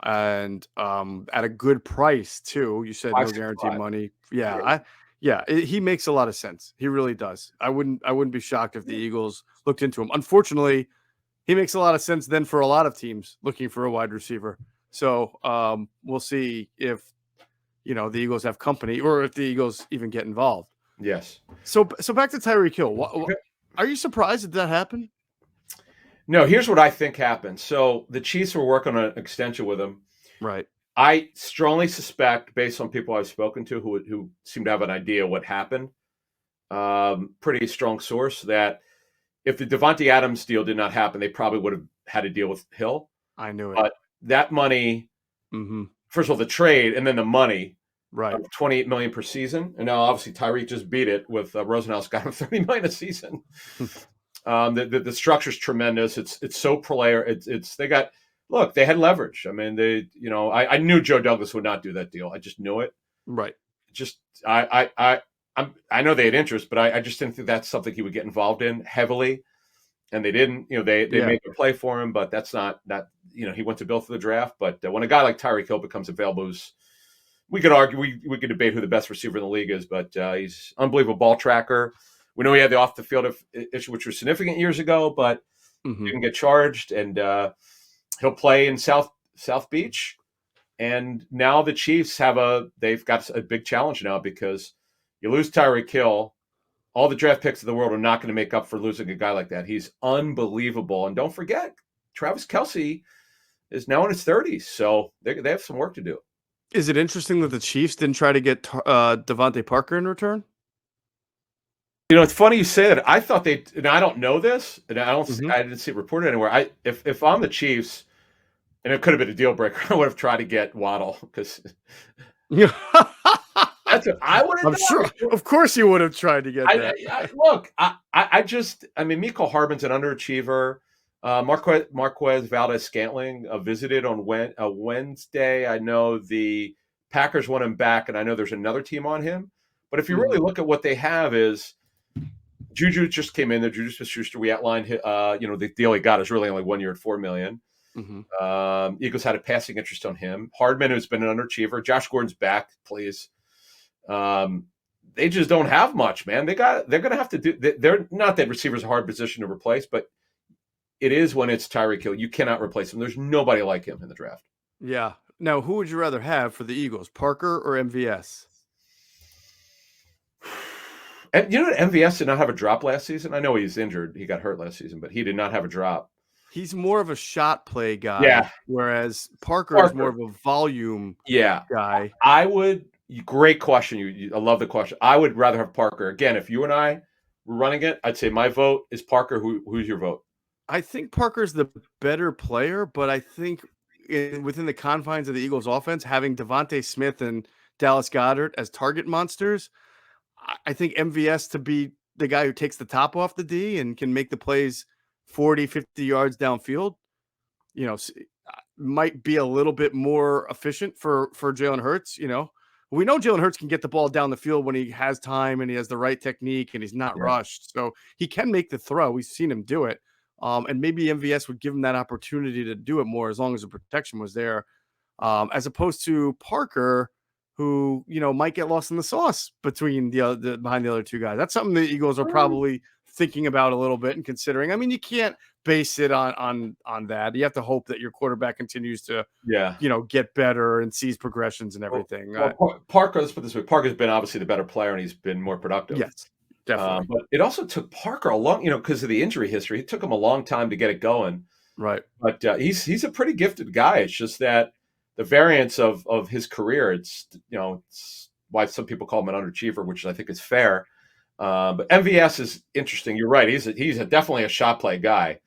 And at a good price too. You said no guaranteed money. He makes a lot of sense. He really does. I wouldn't be shocked if the Eagles looked into him. Unfortunately, he makes a lot of sense then for a lot of teams looking for a wide receiver. So we'll see if the Eagles have company or if the Eagles even get involved. Yes. So back to Tyreek Hill. Are you surprised that happened? No, here's what I think happened. So the Chiefs were working on an extension with him. Right. I strongly suspect, based on people I've spoken to who seem to have an idea what happened, pretty strong source, that if the Devontae Adams deal did not happen, they probably would have had to deal with Hill. I knew it. But that money, Mm-hmm. first of all, the trade and then the money Right. of $28 million per season, and now obviously Tyreek just beat it with Rosenhaus got him $30 million a season. The structure's tremendous. It's so player. It's they got look. They had leverage. I mean, I knew Joe Douglas would not do that deal. I just knew it. Right. Just I know they had interest, but I just didn't think that's something he would get involved in heavily. And they didn't. They made the play for him, but that's not he went to Bill for the draft. But when a guy like Tyreek Hill becomes available, we could argue, we could debate who the best receiver in the league is, but he's unbelievable ball tracker. We know he had the off the field issue, which was significant years ago, but didn't get charged, and he'll play in South Beach. And now the Chiefs they've got a big challenge now, because you lose Tyreek Hill, all the draft picks of the world are not going to make up for losing a guy like that. He's unbelievable, and don't forget, Travis Kelce is now in his 30s, so they have some work to do. Is it interesting that the Chiefs didn't try to get Devontae Parker in return? It's funny you say that. I thought and I don't know this, and I didn't see it reported anywhere. If I'm the Chiefs, and it could have been a deal breaker, I would have tried to get Waddle, because that's what I would have done. I'm sure. Of course you would have tried to get that. Look, I mean, Mecole Hardman's an underachiever. Marquez Valdes-Scantling visited on Wednesday. I know the Packers want him back, and I know there's another team on him. But if you really look at what they have, is Juju just came in there. Juju Smith-Schuster, we outlined, the deal he got is really only 1 year at $4 million. Eagles had a passing interest on him. Hardman, who's been an underachiever. Josh Gordon's back, please. They just don't have much, man. They're going to have to do. They're not that receiver's a hard position to replace, but it is when it's Tyreek Hill. You cannot replace him. There's nobody like him in the draft. Yeah. Now, who would you rather have for the Eagles, Parker or MVS? And MVS did not have a drop last season. I know he's injured. He got hurt last season, but he did not have a drop. He's more of a shot play guy. Yeah. Whereas Parker is more of a volume guy. I would. Great question. I love the question. I would rather have Parker. Again, if you and I were running it, I'd say my vote is Parker. Who's your vote? I think Parker's the better player, but I think within the confines of the Eagles offense, having Devontae Smith and Dallas Goedert as target monsters, I think MVS to be the guy who takes the top off the D and can make the plays 40, 50 yards downfield, might be a little bit more efficient for Jalen Hurts. We know Jalen Hurts can get the ball down the field when he has time and he has the right technique and he's not rushed. So he can make the throw. We've seen him do it. And maybe MVS would give him that opportunity to do it more as long as the protection was there, as opposed to Parker, who, might get lost in the sauce between behind the other two guys. That's something the Eagles are probably thinking about a little bit and considering. I mean, you can't base it on that. You have to hope that your quarterback continues to, get better and sees progressions and everything. Parker, let's put it this way. Parker's been obviously the better player, and he's been more productive. Yes, definitely. But it also took Parker a long, because of the injury history, it took him a long time to get it going. Right. But he's a pretty gifted guy. It's just that the variance of his career, it's why some people call him an underachiever, which I think is fair. But MVS is interesting. You're right. He's definitely a shot play guy.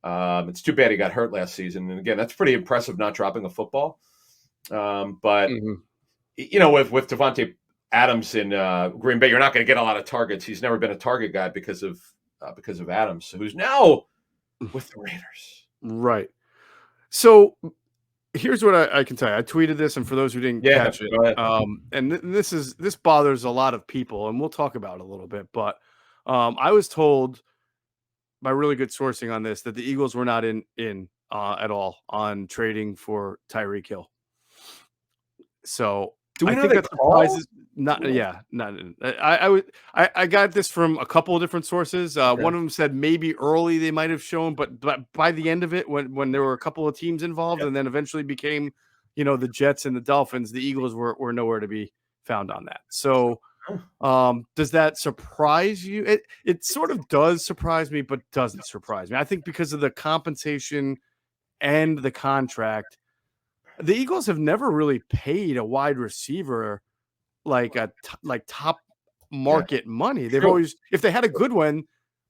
It's too bad he got hurt last season. And again, that's pretty impressive, not dropping a football. But with Devontae Adams in Green Bay, you're not going to get a lot of targets. He's never been a target guy because of Adams, who's now with the Raiders. Right. So here's what I can tell you. I tweeted this, and for those who didn't catch it, and this bothers a lot of people, and we'll talk about it a little bit. But I was told by really good sourcing on this that the Eagles were not in at all on trading for Tyreek Hill. So do we know think that surprises? Not. I got this from a couple of different sources. One of them said maybe early they might have shown, but by the end of it, when there were a couple of teams involved, and then eventually became, the Jets and the Dolphins, the Eagles were nowhere to be found on that. So, does that surprise you? It sort of does surprise me, but doesn't surprise me. I think because of the compensation and the contract, the Eagles have never really paid a wide receiver like top market money. They've True. always, if they had a good one,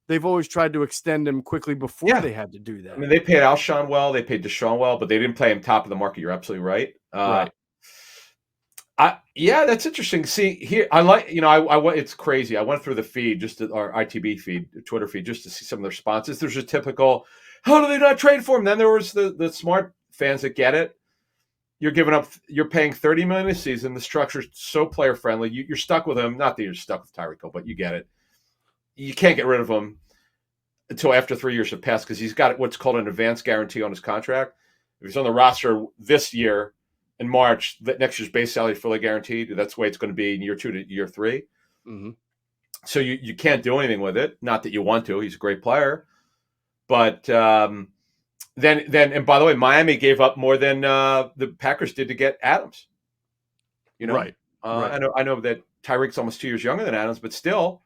they've always tried to extend him quickly before they had to do I that. mean, they paid Alshon well, they paid Deshaun well, but they didn't pay him top of the market. You're absolutely right. Right. Yeah, that's interesting. See here, I like I it's crazy. I went through the feed our ITB feed, Twitter feed, just to see some of the responses. There's a typical, how do they not trade for him? Then there was the smart fans that get it. You're paying $30 million a season. The structure's so player friendly. You're stuck with him. Not that you're stuck with Tyreek Hill, but you get it. You can't get rid of him until after 3 years have passed because he's got what's called an advance guarantee on his contract. If he's on the roster this year in March, next year's base salary is fully guaranteed. That's the way it's going to be in year 2 to year 3. Mm-hmm. So you can't do anything with it. Not that you want to. He's a great player, but then and by the way, Miami gave up more than the Packers did to get Adams. Right. I know that Tyreek's almost 2 years younger than Adams, but still,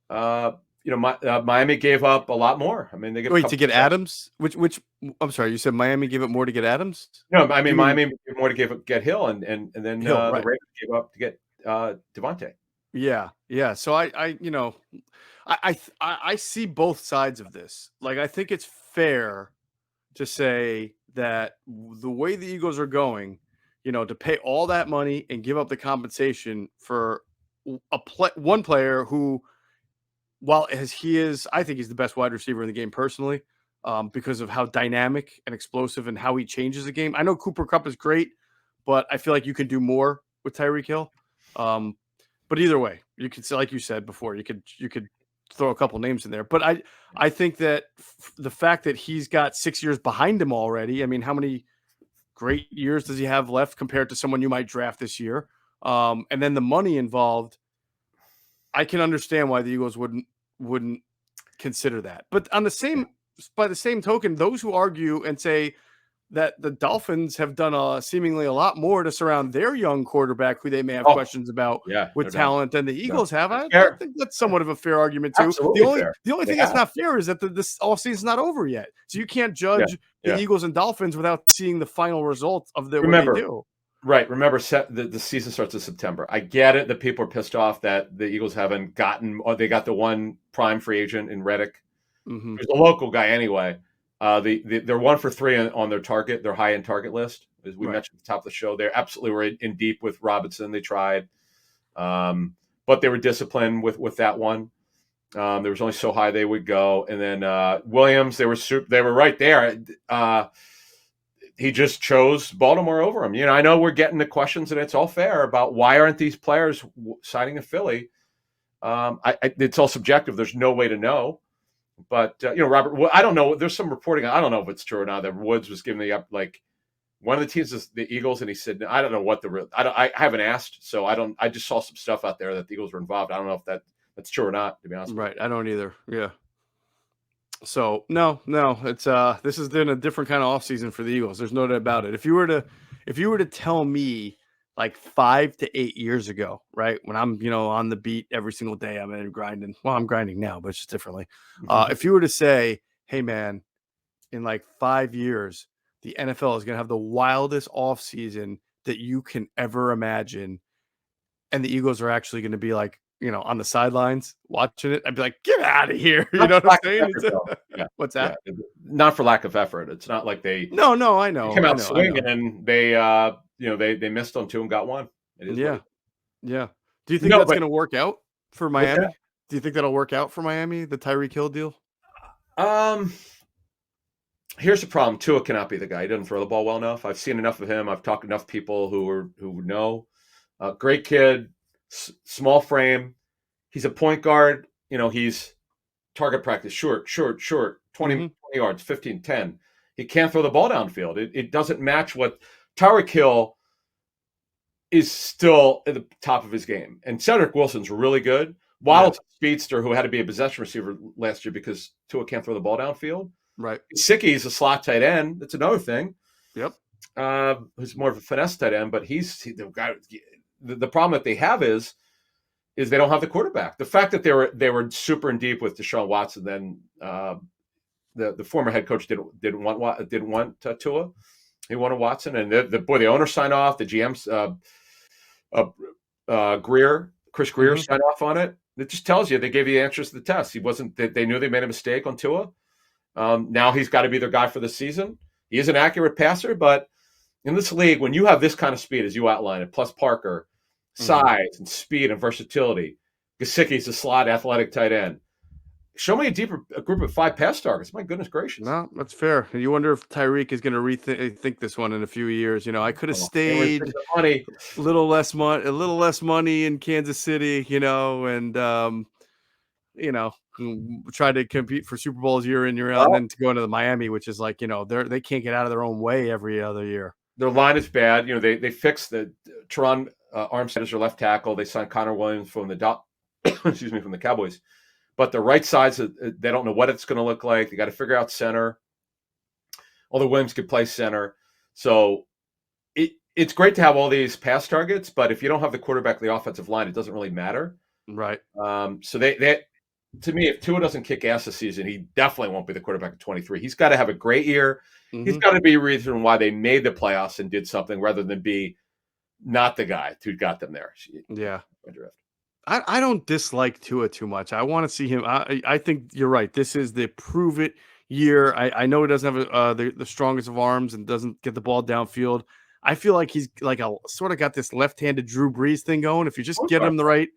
Miami gave up a lot more. I mean, they to get Adams. Which I'm sorry, you said Miami gave up more to get Adams. No, I mean Miami gave more to get Hill, and then Hill, the Ravens gave up to get Devontae. Yeah. So I see both sides of this. Like, I think it's fair to say that the way the Eagles are going, to pay all that money and give up the compensation for one player who, while he is, I think he's the best wide receiver in the game personally, because of how dynamic and explosive and how he changes the game. I know Cooper Kupp is great, but I feel like you can do more with Tyreek Hill. But either way, you could say, like you said before, you could throw a couple names in there. But I think that the fact that he's got 6 years behind him already. I mean, how many great years does he have left compared to someone you might draft this year? And then the money involved, I can understand why the Eagles wouldn't consider that. But by the same token, those who argue and say that the Dolphins have done seemingly a lot more to surround their young quarterback, who they may have questions about with talent than the Eagles have. I think that's somewhat of a fair argument too. Absolutely the only thing that's not fair is that this offseason's not over yet. So you can't judge the Eagles and Dolphins without seeing the final result of what they do. Right. Remember, the season starts in September. I get it that people are pissed off that the Eagles haven't gotten, or they got the one prime free agent in Reddick. Mm-hmm. He's a local guy anyway. They're 1 for 3 on their target, their high end target list, as we mentioned at the top of the show. They absolutely were in deep with Robinson. They tried, but they were disciplined with that one. There was only so high they would go, and then Williams, they were right there. He just chose Baltimore over him. I know we're getting the questions, and it's all fair about why aren't these players signing in Philly. It's all subjective. There's no way to know. But Robert, I don't know. There's some reporting. I don't know if it's true or not that Woods was giving one of the teams is the Eagles, and he said, I don't know what I haven't asked, so I don't. I just saw some stuff out there that the Eagles were involved. I don't know if that's true or not, to be honest. Right, I don't either. Yeah. So no, it's this has been a different kind of offseason for the Eagles. There's no doubt about it. If you were to tell me like 5 to 8 years ago, right, when I'm on the beat every single day, I'm grinding. Well, I'm grinding now, but it's just differently. If you were to say, hey man, in like 5 years, the NFL is going to have the wildest offseason that you can ever imagine, and the Eagles are actually going to be like, on the sidelines watching it, I'd be like, get out of here. You know what I'm saying? What's that? Yeah. Not for lack of effort. It's not like they. No, I know. They came out swinging, and they, they missed on 2 and got 1. Yeah. Do you think that's going to work out for Miami? Do you think that'll work out for Miami, the Tyreek Hill deal? Here's the problem. Tua cannot be the guy. He doesn't throw the ball well enough. I've seen enough of him. I've talked to enough people who know. Great kid, small frame. He's a point guard. He's target practice, short, 20 yards, 15, 10. He can't throw the ball downfield. It doesn't match what Tyreek Hill is still at the top of his game. And Cedric Wilson's really good. Waddle's a speedster who had to be a possession receiver last year because Tua can't throw the ball downfield. Right. Gesicki's a slot tight end. That's another thing. Yep. Who's more of a finesse tight end, but he's the guy. The problem that they have is they don't have the quarterback. The fact that they were super in deep with Deshaun Watson, then the former head coach didn't want Tua. He wanted Watson, and the owner signed off. The GM's Chris Greer Mm-hmm. signed off on it. It just tells you they gave you the answers to the test. He wasn't. They knew they made a mistake on Tua. Now he's got to be their guy for the season. He is an accurate passer, but in this league, when you have this kind of speed, as you outlined it, plus Parker, size and speed and versatility, Gesicki's a slot athletic tight end. Show me a group of 5 pass targets. My goodness gracious. No, that's fair. You wonder if Tyreek is going to rethink this one in a few years. You know, I could have stayed money. a little less money in Kansas City. You know, and you know, try to compete for Super Bowls year in year out, and then to go into the Miami, which is like, you know, they can't get out of their own way every other year. Their line is bad. You know, they fixed the Teron Armstead as their left tackle. They signed Connor Williams from the from the Cowboys. But the right sides, they don't know what it's going to look like. They got to figure out center. Although Williams could play center. So it's great to have all these pass targets, but if you don't have the quarterback, the offensive line, it doesn't really matter. Right. So they to me, if Tua doesn't kick ass this season, he definitely won't be the quarterback at 23. He's got to have a great year. Mm-hmm. He's got to be a reason why they made the playoffs and did something rather than be not the guy who got them there. Yeah. I don't dislike Tua too much. I want to see him. I think you're right. This is the prove it year. I know he doesn't have the strongest of arms and doesn't get the ball downfield. I feel like he's like sort of got this left-handed Drew Brees thing going. If you just get him the right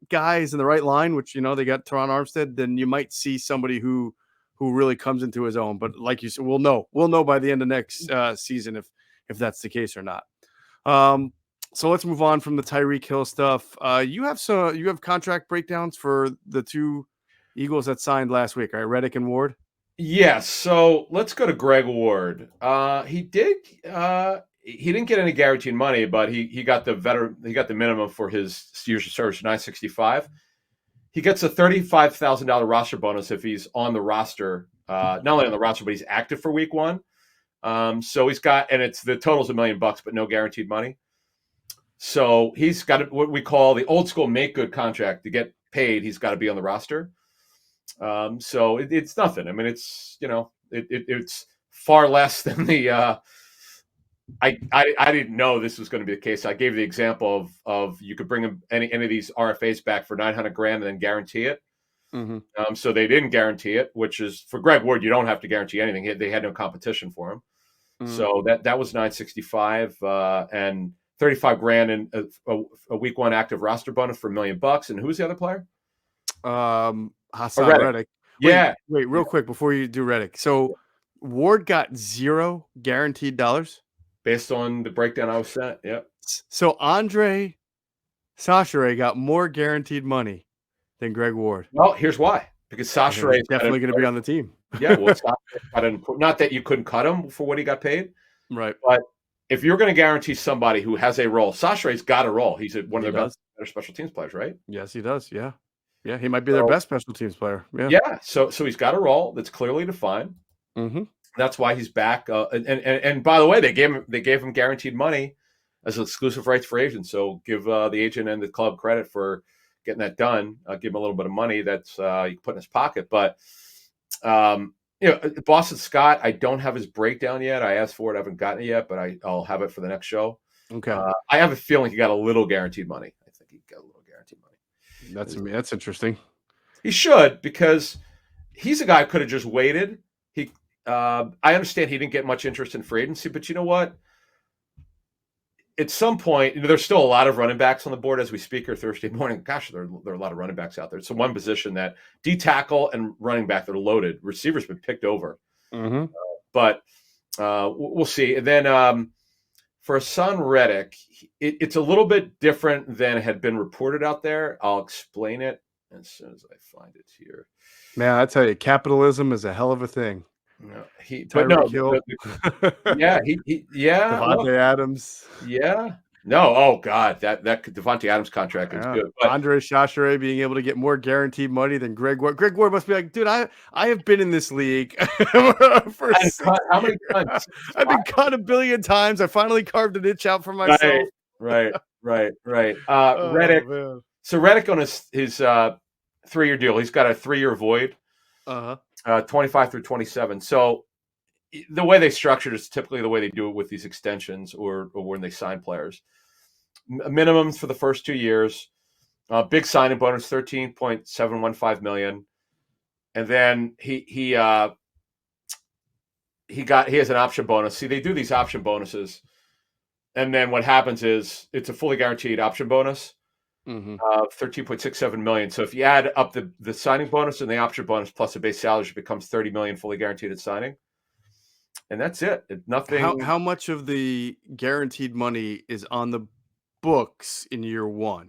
guys in the right line, which, you know, they got Teron Armstead, then you might see somebody who really comes into his own. But like you said, we'll know by the end of next season if that's the case or not. So let's move on from the Tyreek Hill stuff. You have contract breakdowns for the 2 Eagles that signed last week, right? Reddick and Ward. Yes. So let's go to Greg Ward. He didn't get any guaranteed money, but he got the minimum for his years of service, $965. He gets a $35,000 roster bonus if he's on the roster. Not only on the roster, but he's active for week 1. So he's got, and the total's $1 million, but no guaranteed money. So he's got what we call the old school make good contract. To get paid, he's got to be on the roster. So it's nothing. I mean, it's, you know, it's far less than the. I didn't know this was going to be the case. I gave the example of you could bring any of these RFAs back for $900,000 and then guarantee it. Mm-hmm. So they didn't guarantee it, which is for Greg Ward. You don't have to guarantee anything. They had no competition for him. Mm-hmm. So that was $965 and $35,000 in a week 1 active roster bonus for $1 million. And who's the other player? Haason Reddick. Yeah. Wait, real quick before you do Reddick. So Ward got 0 guaranteed dollars based on the breakdown I was sent. Yeah. So Andre Sachare got more guaranteed money than Greg Ward. Well, here's why. Because Sachare is definitely going to be on the team. Yeah. Well, not that you couldn't cut him for what he got paid. Right. But if you're going to guarantee somebody who has a role, Sachare's got a role. He's one of their better special teams players, right? Yes, he does. Yeah. Yeah, he might be their best special teams player. Yeah. Yeah. So he's got a role that's clearly defined. Mm-hmm. That's why he's back. And by the way, they gave him guaranteed money as exclusive rights for agents. So give the agent and the club credit for getting that done. Give him a little bit of money that's you can put in his pocket. But you know, Boston Scott, I don't have his breakdown yet. I asked for it, I haven't gotten it yet, but I'll have it for the next show. Okay. I have a feeling he got a little guaranteed money. I think he got a little guaranteed money. That's interesting. He should, because he's a guy who could have just waited. I understand he didn't get much interest in free agency, but you know what? At some point, there's still a lot of running backs on the board as we speak here Thursday morning. Gosh, there are a lot of running backs out there. It's the one position that D tackle and running back that are loaded. Receivers been picked over. Mm-hmm. But we'll see. And then for Haason Reddick, it's a little bit different than had been reported out there. I'll explain it as soon as I find it here. Man, I tell you, capitalism is a hell of a thing. No, Devontae Adams. Yeah. No, oh God, that Devontae Adams contract is good. But Andre Chachere being able to get more guaranteed money than Greg Ward. Greg Ward must be like, dude, I have been in this league for how many times? I've been cut 1 billion times. I finally carved an itch out for myself. Right. Oh, Reddick. Man. So Reddick on his 3-year deal, he's got a 3-year void. 25 through 27. So the way they structure it is typically the way they do it with these extensions or when they sign players. Minimums for the first 2 years. Big signing bonus, $13.715 million, and then he has an option bonus. See, they do these option bonuses, and then what happens is it's a fully guaranteed option bonus of $13.67 million. So if you add up the signing bonus and the option bonus plus the base salary, it becomes $30 million fully guaranteed at signing, and that's it. Nothing. How much of the guaranteed money is on the books in year one?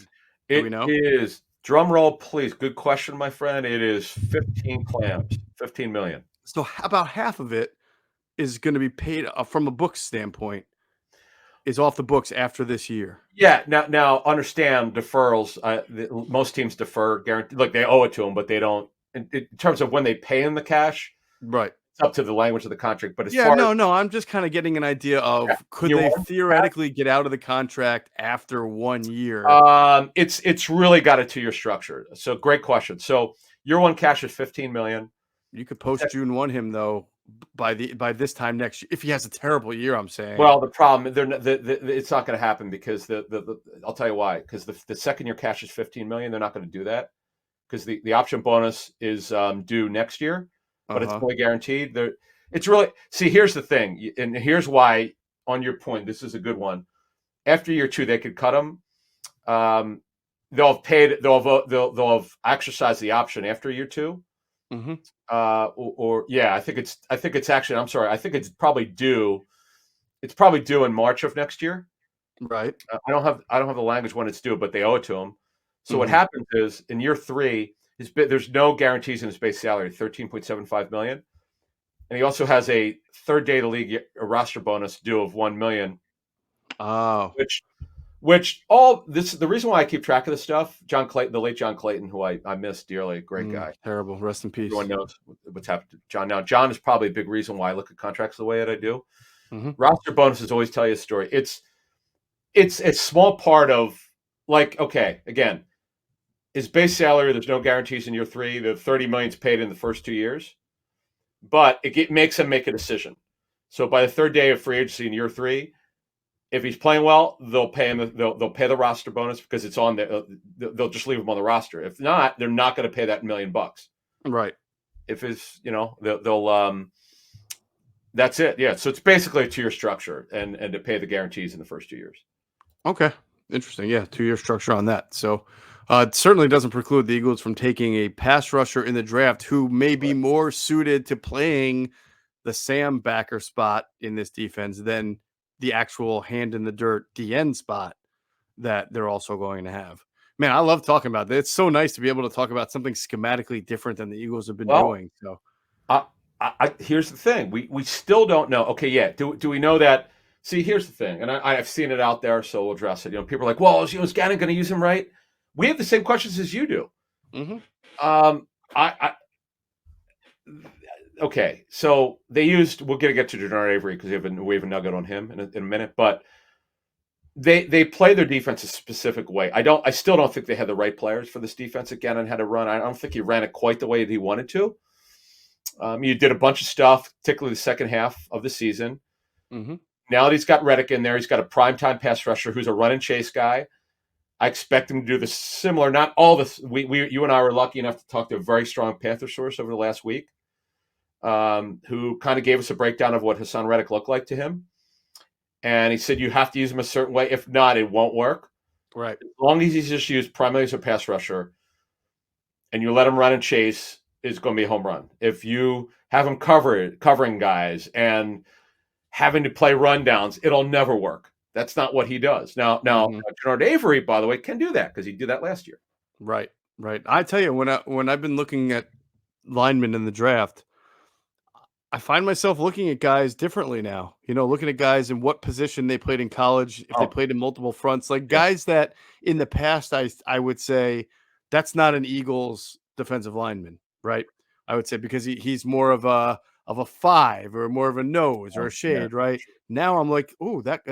Do we It know? is, drum roll, please. Good question, my friend. It is 15 clams, 15 million. So about half of it is going to be paid from a book standpoint, is off the books after this year. Yeah. Now understand deferrals. Most teams defer guarantee, like they owe it to them, but they don't. In terms of when they pay in the cash, Right. it's up to the language of the contract. But as Yeah, far as no, I'm just kind of getting an idea yeah, of could year they one, theoretically get out of the contract after 1 year? it's really got a 2-year structure. So great question. So year one cash is 15 million. You could post June 1 him though by this time next year if he has a terrible year. I'm saying. Well, the problem it's not going to happen because I'll tell you why. Because the second year cash is 15 million, they're not going to do that because the option bonus is due next year, but it's fully guaranteed. It's really, see. Here's the thing, and here's why. On your point, this is a good one. After year 2, they could cut them. They'll have paid. They'll have exercised the option after year 2. Or yeah, I think it's actually. I'm sorry. I think it's probably due. It's probably due in March of next year. Right. I don't have the language when it's due, but they owe it to him. So what happens is in year 3, there's no guarantees in his base salary, $13.75 million, and he also has a third day of the league a roster bonus due of $1 million. Oh, which all this the reason why I keep track of this stuff. John Clayton, the late John Clayton, who I miss dearly, great guy. Terrible. Rest in peace. Everyone knows what's happened to John. Now, John is probably a big reason why I look at contracts the way that I do. Roster bonuses always tell you a story. It's a small part of, like, okay, again, his base salary, there's no guarantees in year 3. The $30 million is paid in the first 2 years, but it makes him make a decision. So by the third day of free agency in year 3, if he's playing well, they'll pay him. They'll pay the roster bonus because it's on there. They'll just leave him on the roster. If not, they're not going to pay that $1 million. Right. If it's, they'll that's it. Yeah. So it's basically a 2-year structure and to pay the guarantees in the first 2 years. Okay. Interesting. Yeah. 2-year structure on that. So it certainly doesn't preclude the Eagles from taking a pass rusher in the draft who may be more suited to playing the Sam backer spot in this defense than the actual hand in the dirt DN spot that they're also going to have. Man, I love talking about this. It's so nice to be able to talk about something schematically different than the Eagles have been doing. So here's the thing. We still don't know. Okay, yeah. Do we know that? See, here's the thing, and I've seen it out there, so we'll address it. People are like, well, is Gannon going to use him right? We have the same questions as you do. Okay, so they used. We'll get to Genard Avery because we have a nugget on him in a minute, but they play their defense a specific way. I still don't think they had the right players for this defense again and had to run. I don't think he ran it quite the way that he wanted to. You did a bunch of stuff, particularly the second half of the season. Now that he's got Reddick in there, he's got a primetime pass rusher who's a run and chase guy. I expect him to do the similar. Not all this. You and I were lucky enough to talk to a very strong Panther source over the last week, who kind of gave us a breakdown of what Haason Reddick looked like to him. And he said you have to use him a certain way. If not, it won't work. Right. As long as he's just used primarily as a pass rusher and you let him run and chase, it's going to be a home run. If you have him covering guys and having to play rundowns, it'll never work. That's not what he does. Now, Genard Avery, by the way, can do that because he did that last year. Right. I tell you, when I've been looking at linemen in the draft, I find myself looking at guys differently now. Looking at guys in what position they played in college, if they played in multiple fronts, like guys that in the past I would say that's not an Eagles defensive lineman, right? I would say because he's more of a 5 or more of a nose or a shade, right? Now I'm like, oh, that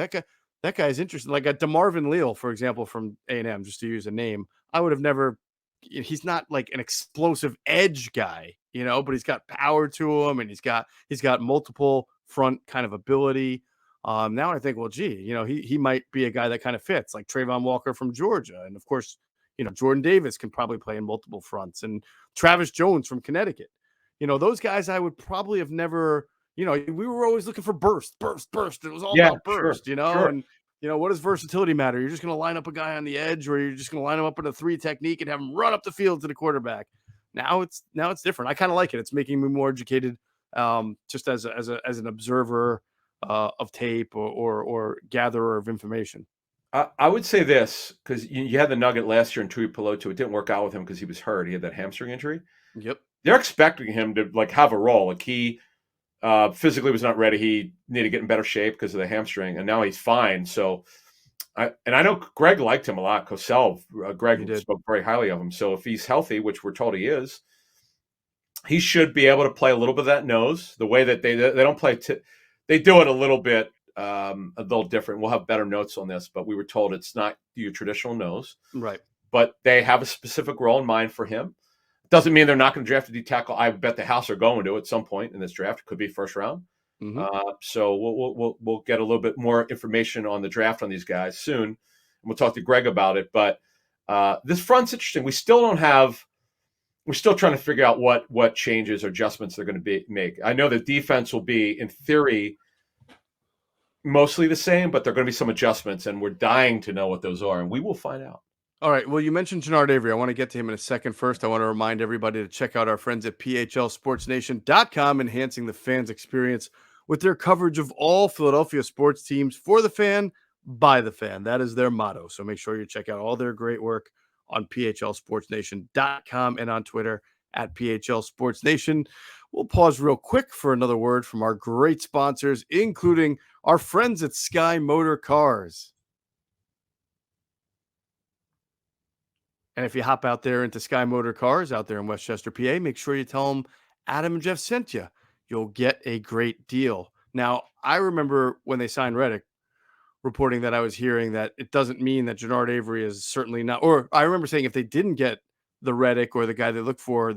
guy's interesting. Like a DeMarvin Leal, for example, from A&M, just to use a name. I would have never. He's not like an explosive edge guy, but he's got power to him and he's got multiple front kind of ability. Now I think, well, gee, he might be a guy that kind of fits, like Trayvon Walker from Georgia. And of course, Jordan Davis can probably play in multiple fronts, and Travis Jones from Connecticut. Those guys I would probably have never, we were always looking for burst. It was all about burst, sure. and what does versatility matter? You're just going to line up a guy on the edge, or you're just going to line him up in a 3 technique and have him run up the field to the quarterback. Now it's different. I kind of like it. It's making me more educated, just as an observer of tape or gatherer of information. I would say this, because you had the nugget last year in Tui Peloto. It didn't work out with him because he was hurt. He had that hamstring injury. Yep. They're expecting him to have a role. Like he physically was not ready. He needed to get in better shape because of the hamstring, and now he's fine. So, I know Greg liked him a lot. Cosell, Greg spoke very highly of him. So if he's healthy, which we're told he is, he should be able to play a little bit of that nose. The way that they don't play, they do it a little bit. A little different. We'll have better notes on this, but we were told it's not your traditional nose. Right. But they have a specific role in mind for him. Doesn't mean they're not going to draft a D tackle. I bet the house are going to at some point in this draft. It could be first round. Mm-hmm. So we'll get a little bit more information on the draft on these guys soon. And we'll talk to Greg about it. But this front's interesting. We're still trying to figure out what changes or adjustments they're going to make. I know the defense will be, in theory, mostly the same, but there are going to be some adjustments, and we're dying to know what those are, and we will find out. All right. Well, you mentioned Genard Avery. I want to get to him in a second. First, I want to remind everybody to check out our friends at phlsportsnation.com, enhancing the fans' experience with their coverage of all Philadelphia sports teams for the fan, by the fan. That is their motto. So make sure you check out all their great work on phlsportsnation.com and on Twitter at phlsportsnation. We'll pause real quick for another word from our great sponsors, including our friends at Sky Motor Cars. And if you hop out there into Sky Motor Cars out there in Westchester, PA, make sure you tell them Adam and Geoff sent you. You'll get a great deal. Now, I remember when they signed Reddick, reporting that I was hearing that it doesn't mean that Genard Avery is certainly not, or I remember saying if they didn't get the Reddick or the guy they looked for,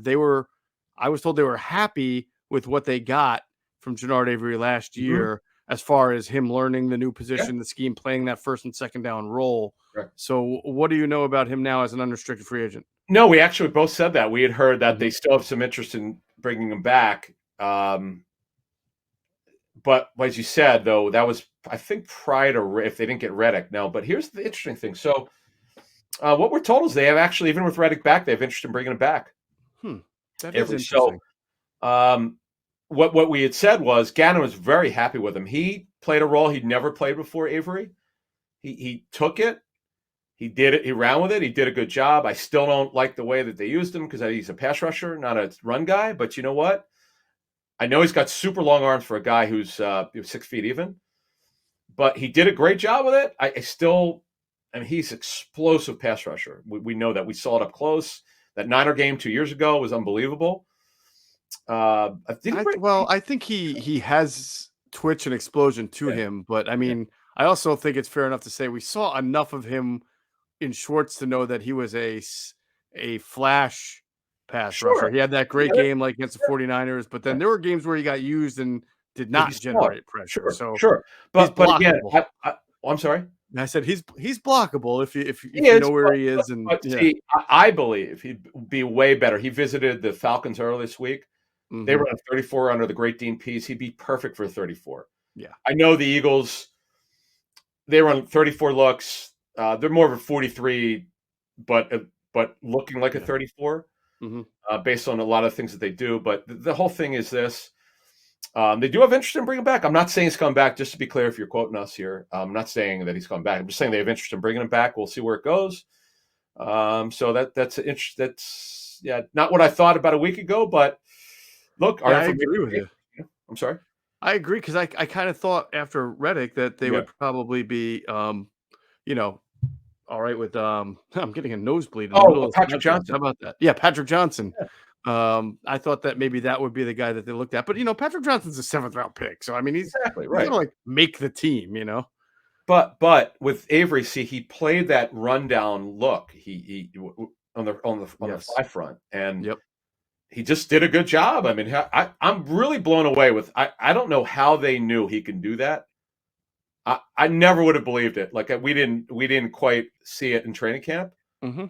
I was told they were happy with what they got from Genard Avery last year, as far as him learning the new position, the scheme, playing that first and second down role. Right. So what do you know about him now as an unrestricted free agent? No, we actually both said that. We had heard that they still have some interest in bringing him back. But as you said, though, that was, I think, prior to if they didn't get Reddick. No, but here's the interesting thing. So what we're told is they have actually, even with Reddick back, they have interest in bringing him back. That is interesting. So what we had said was Gannon was very happy with him. He played a role he'd never played before, Avery. He took it. He did it. He ran with it. He did a good job. I still don't like the way that they used him because he's a pass rusher, not a run guy. But you know what? I know he's got super long arms for a guy who's 6 feet even. But he did a great job with it. I mean, he's explosive pass rusher. We know that. We saw it up close. That Niner game 2 years ago was unbelievable. I think he has twitch and explosion to him. But, I mean, I also think it's fair enough to say we saw enough of him in Schwartz to know that he was a flash pass rusher. He had that great game like against the 49ers, but then there were games where he got used and did not generate pressure. But again, I'm sorry. I said he's blockable if you know where he is. See, I believe he'd be way better. He visited the Falcons earlier this week. Mm-hmm. They were on 34 under the great Dean Pease. He'd be perfect for 34. Yeah, I know the Eagles. They run 34 looks. They're more of a 43, but looking like a 34, based on a lot of things that they do. But the whole thing is this. They do have interest in bringing him back. I'm not saying he's coming back, just to be clear, if you're quoting us here. I'm not saying that he's coming back. I'm just saying they have interest in bringing him back. We'll see where it goes. So that's not what I thought about a week ago, but look, I agree with you. I'm sorry. I agree, because I kind of thought after Reddick that they would probably be, all right with I'm getting a nosebleed in the middle of Patrick Johnson. How about that? Yeah, Patrick Johnson. Yeah. I thought that maybe that would be the guy that they looked at, but Patrick Johnson's a 7th round pick, so I mean he's exactly right. He's gonna make the team, But with Avery, see, he played that rundown look. He on the fly front, and he just did a good job. I mean, I'm really blown away with. I don't know how they knew he can do that. I never would have believed it. Like we didn't quite see it in training camp. Mm-hmm.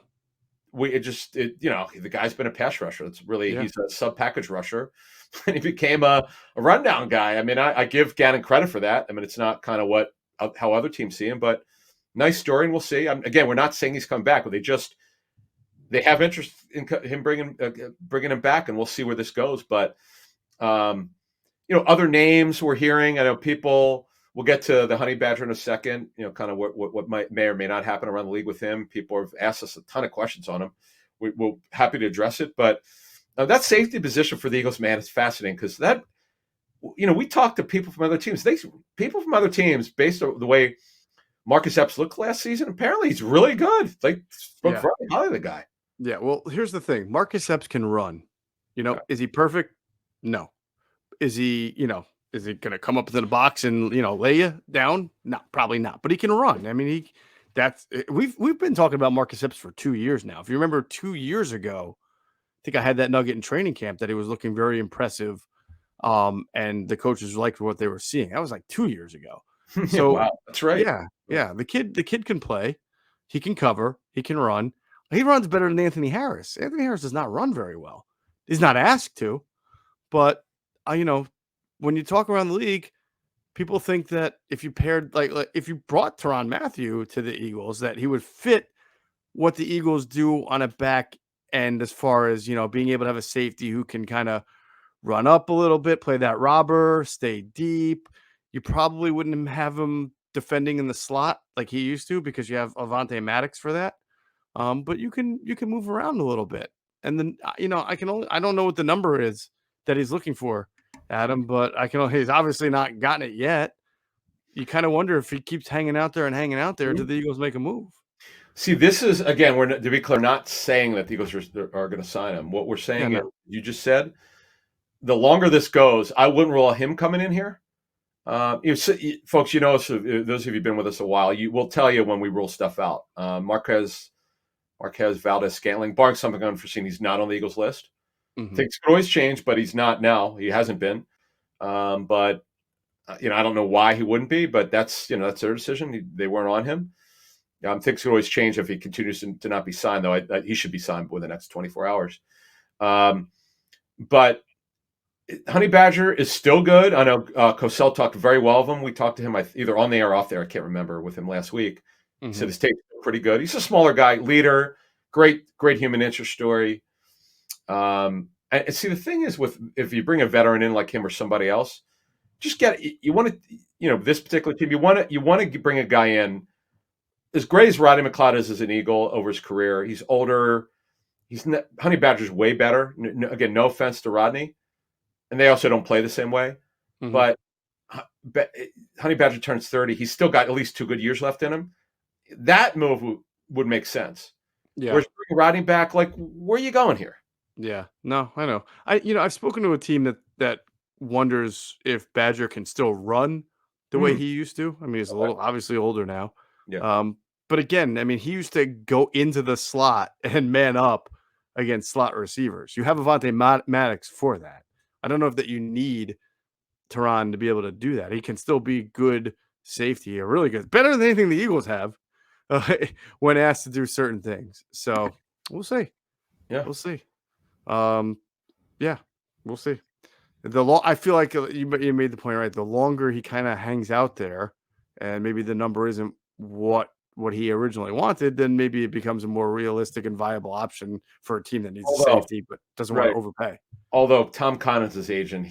The guy's been a pass rusher. It's really Yeah. he's a sub package rusher, and he became a rundown guy. I mean, I give Gannon credit for that. I mean, it's not kind of how other teams see him, but nice story, and we'll see. Again, we're not saying he's coming back, but they have interest in him bringing him back, and we'll see where this goes. But other names we're hearing. I know people. We'll get to the Honey Badger in a second. Kind of what may or may not happen around the league with him. People have asked us a ton of questions on him. We're happy to address it, but that safety position for the Eagles, man, is fascinating because that. We talk to people from other teams. People from other teams, based on the way Marcus Epps looked last season, apparently he's really good. Like, spoke very highly of the guy. Yeah, well, here's the thing. Marcus Epps can run. Is he perfect? No. Is he, is he going to come up to the box and, lay you down? No, probably not. But he can run. I mean, we've been talking about Marcus Epps for 2 years now. If you remember 2 years ago, I think I had that nugget in training camp that he was looking very impressive. And the coaches liked what they were seeing. That was like 2 years ago. So wow, that's right. Yeah. The kid can play. He can cover. He can run. He runs better than Anthony Harris. Anthony Harris does not run very well. He's not asked to, but when you talk around the league, people think that if you paired like if you brought Tyrann Mathieu to the Eagles, that he would fit what the Eagles do on a back end as far as being able to have a safety who can kind of run up a little bit, play that robber, stay deep. You probably wouldn't have him defending in the slot like he used to because you have Avonte Maddox for that. But you can move around a little bit. And then I don't know what the number is that he's looking for, Adam, but he's obviously not gotten it yet. You kind of wonder if he keeps hanging out there, do the Eagles make a move? See, this is, again, to be clear, not saying that the Eagles are going to sign him. What we're saying is, you just said, the longer this goes, I wouldn't rule him coming in here. Folks, those of you who've been with us a while, we'll tell you when we rule stuff out. Marquez Valdez-Scantling, barring something unforeseen, he's not on the Eagles list. Mm-hmm. Things could always change, but he's not now. He hasn't been. But I don't know why he wouldn't be, but that's their decision. They weren't on him. Things could always change if he continues to not be signed, though. He should be signed within the next 24 hours. But Honey Badger is still good. I know Cosell talked very well of him. We talked to him either on the air or off there. I can't remember, with him last week. Mm-hmm. He said his tape's pretty good. He's a smaller guy, leader, great human interest story. And see, the thing is, if you bring a veteran in like him or somebody else, you want to, this particular team, you want to bring a guy in as great as Rodney McLeod is as an Eagle over his career. He's older. Honey Badger's way better. Again, no offense to Rodney, and they also don't play the same way. Mm-hmm. But Honey Badger turns 30. He's still got at least 2 good years left in him. That move would make sense. Yeah. Whereas bringing Rodney back, like, where are you going here? Yeah, no, I know. I've spoken to a team that wonders if Badger can still run the way he used to. I mean, he's a little obviously older now. Yeah. But again, I mean, he used to go into the slot and man up against slot receivers. You have Avonte Maddox for that. I don't know if that you need Tyrann to be able to do that. He can still be good safety, a really good, better than anything the Eagles have when asked to do certain things. So we'll see. Yeah, we'll see. Yeah, we'll see. I feel like you made the point, right? The longer he kind of hangs out there, and maybe the number isn't what he originally wanted, then maybe it becomes a more realistic and viable option for a team that needs a safety but doesn't want to overpay. Although Tom Connors is agent,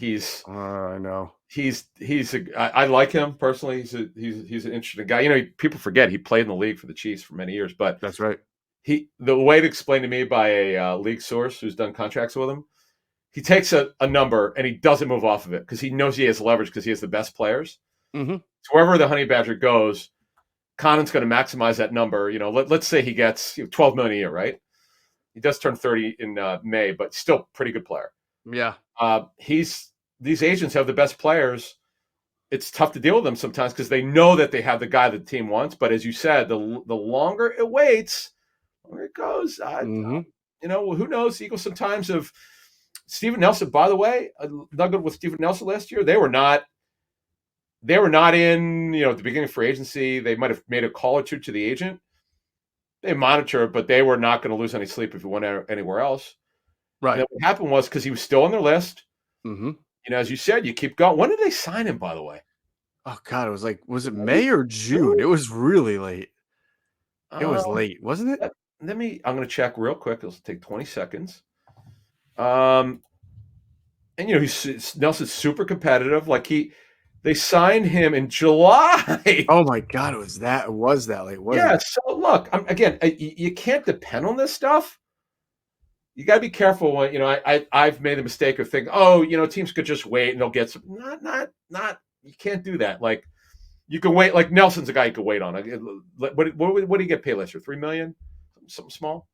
I know I like him personally. He's an interesting guy. People forget he played in the league for the Chiefs for many years, but that's right. The way to explain to me by a league source who's done contracts with him, he takes a number and he doesn't move off of it because he knows he has leverage because he has the best players. Mm-hmm. So wherever the Honey Badger goes, Connon's going to maximize that number. Let's say he gets $12 million a year, right? He does turn 30 in May, but still pretty good player. Yeah. These agents have the best players. It's tough to deal with them sometimes because they know that they have the guy the team wants. But as you said, the longer it waits, where it goes, who knows? Eagles sometimes have Steven Nelson, by the way, a nugget with Steven Nelson last year, they were not in, at the beginning of free agency. They might have made a call or two to the agent. They monitor it, but they were not going to lose any sleep if he went anywhere else. Right. And then what happened was, because he was still on their list, Mm-hmm. as you said, you keep going. When did they sign him, by the way? Oh God, it was it May or June? It was really late. It was late, wasn't it? I'm going to check real quick. It'll take 20 seconds. And Nelson's super competitive. They signed him in July. Oh my God, it was that late, wasn't it? So look, again, you can't depend on this stuff. You got to be careful when, I've made the mistake of thinking, teams could just wait and they'll get some. Not. You can't do that. Like, you can wait. Like, Nelson's a guy you can wait on. What did he get paid last year? $3 million? Something small?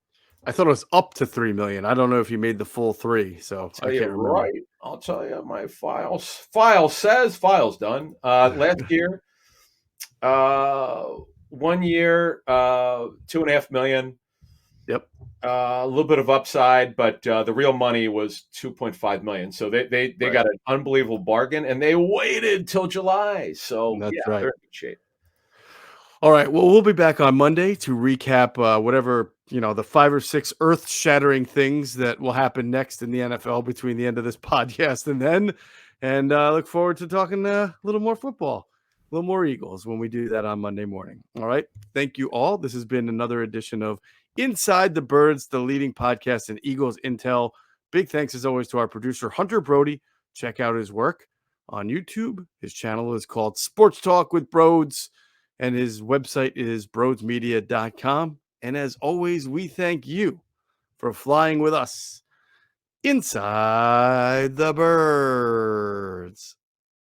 I thought it was up to $3 million. I don't know if you made the full 3, so I can't remember. Right. I'll tell you, my file says file's done. Last year, 1 year, $2.5 million. Yep. A little bit of upside, but the real money was $2.5 million. So they got an unbelievable bargain, and they waited till July. So That's they're right. in good shape. All right. Well, we'll be back on Monday to recap whatever, the 5 or 6 earth-shattering things that will happen next in the NFL between the end of this podcast and then. And look forward to talking a little more football, a little more Eagles when we do that on Monday morning. All right. Thank you all. This has been another edition of Inside the Birds, the leading podcast in Eagles Intel. Big thanks, as always, to our producer, Hunter Brody. Check out his work on YouTube. His channel is called Sports Talk with Broads, and his website is broadsmedia.com. And as always, we thank you for flying with us inside the birds.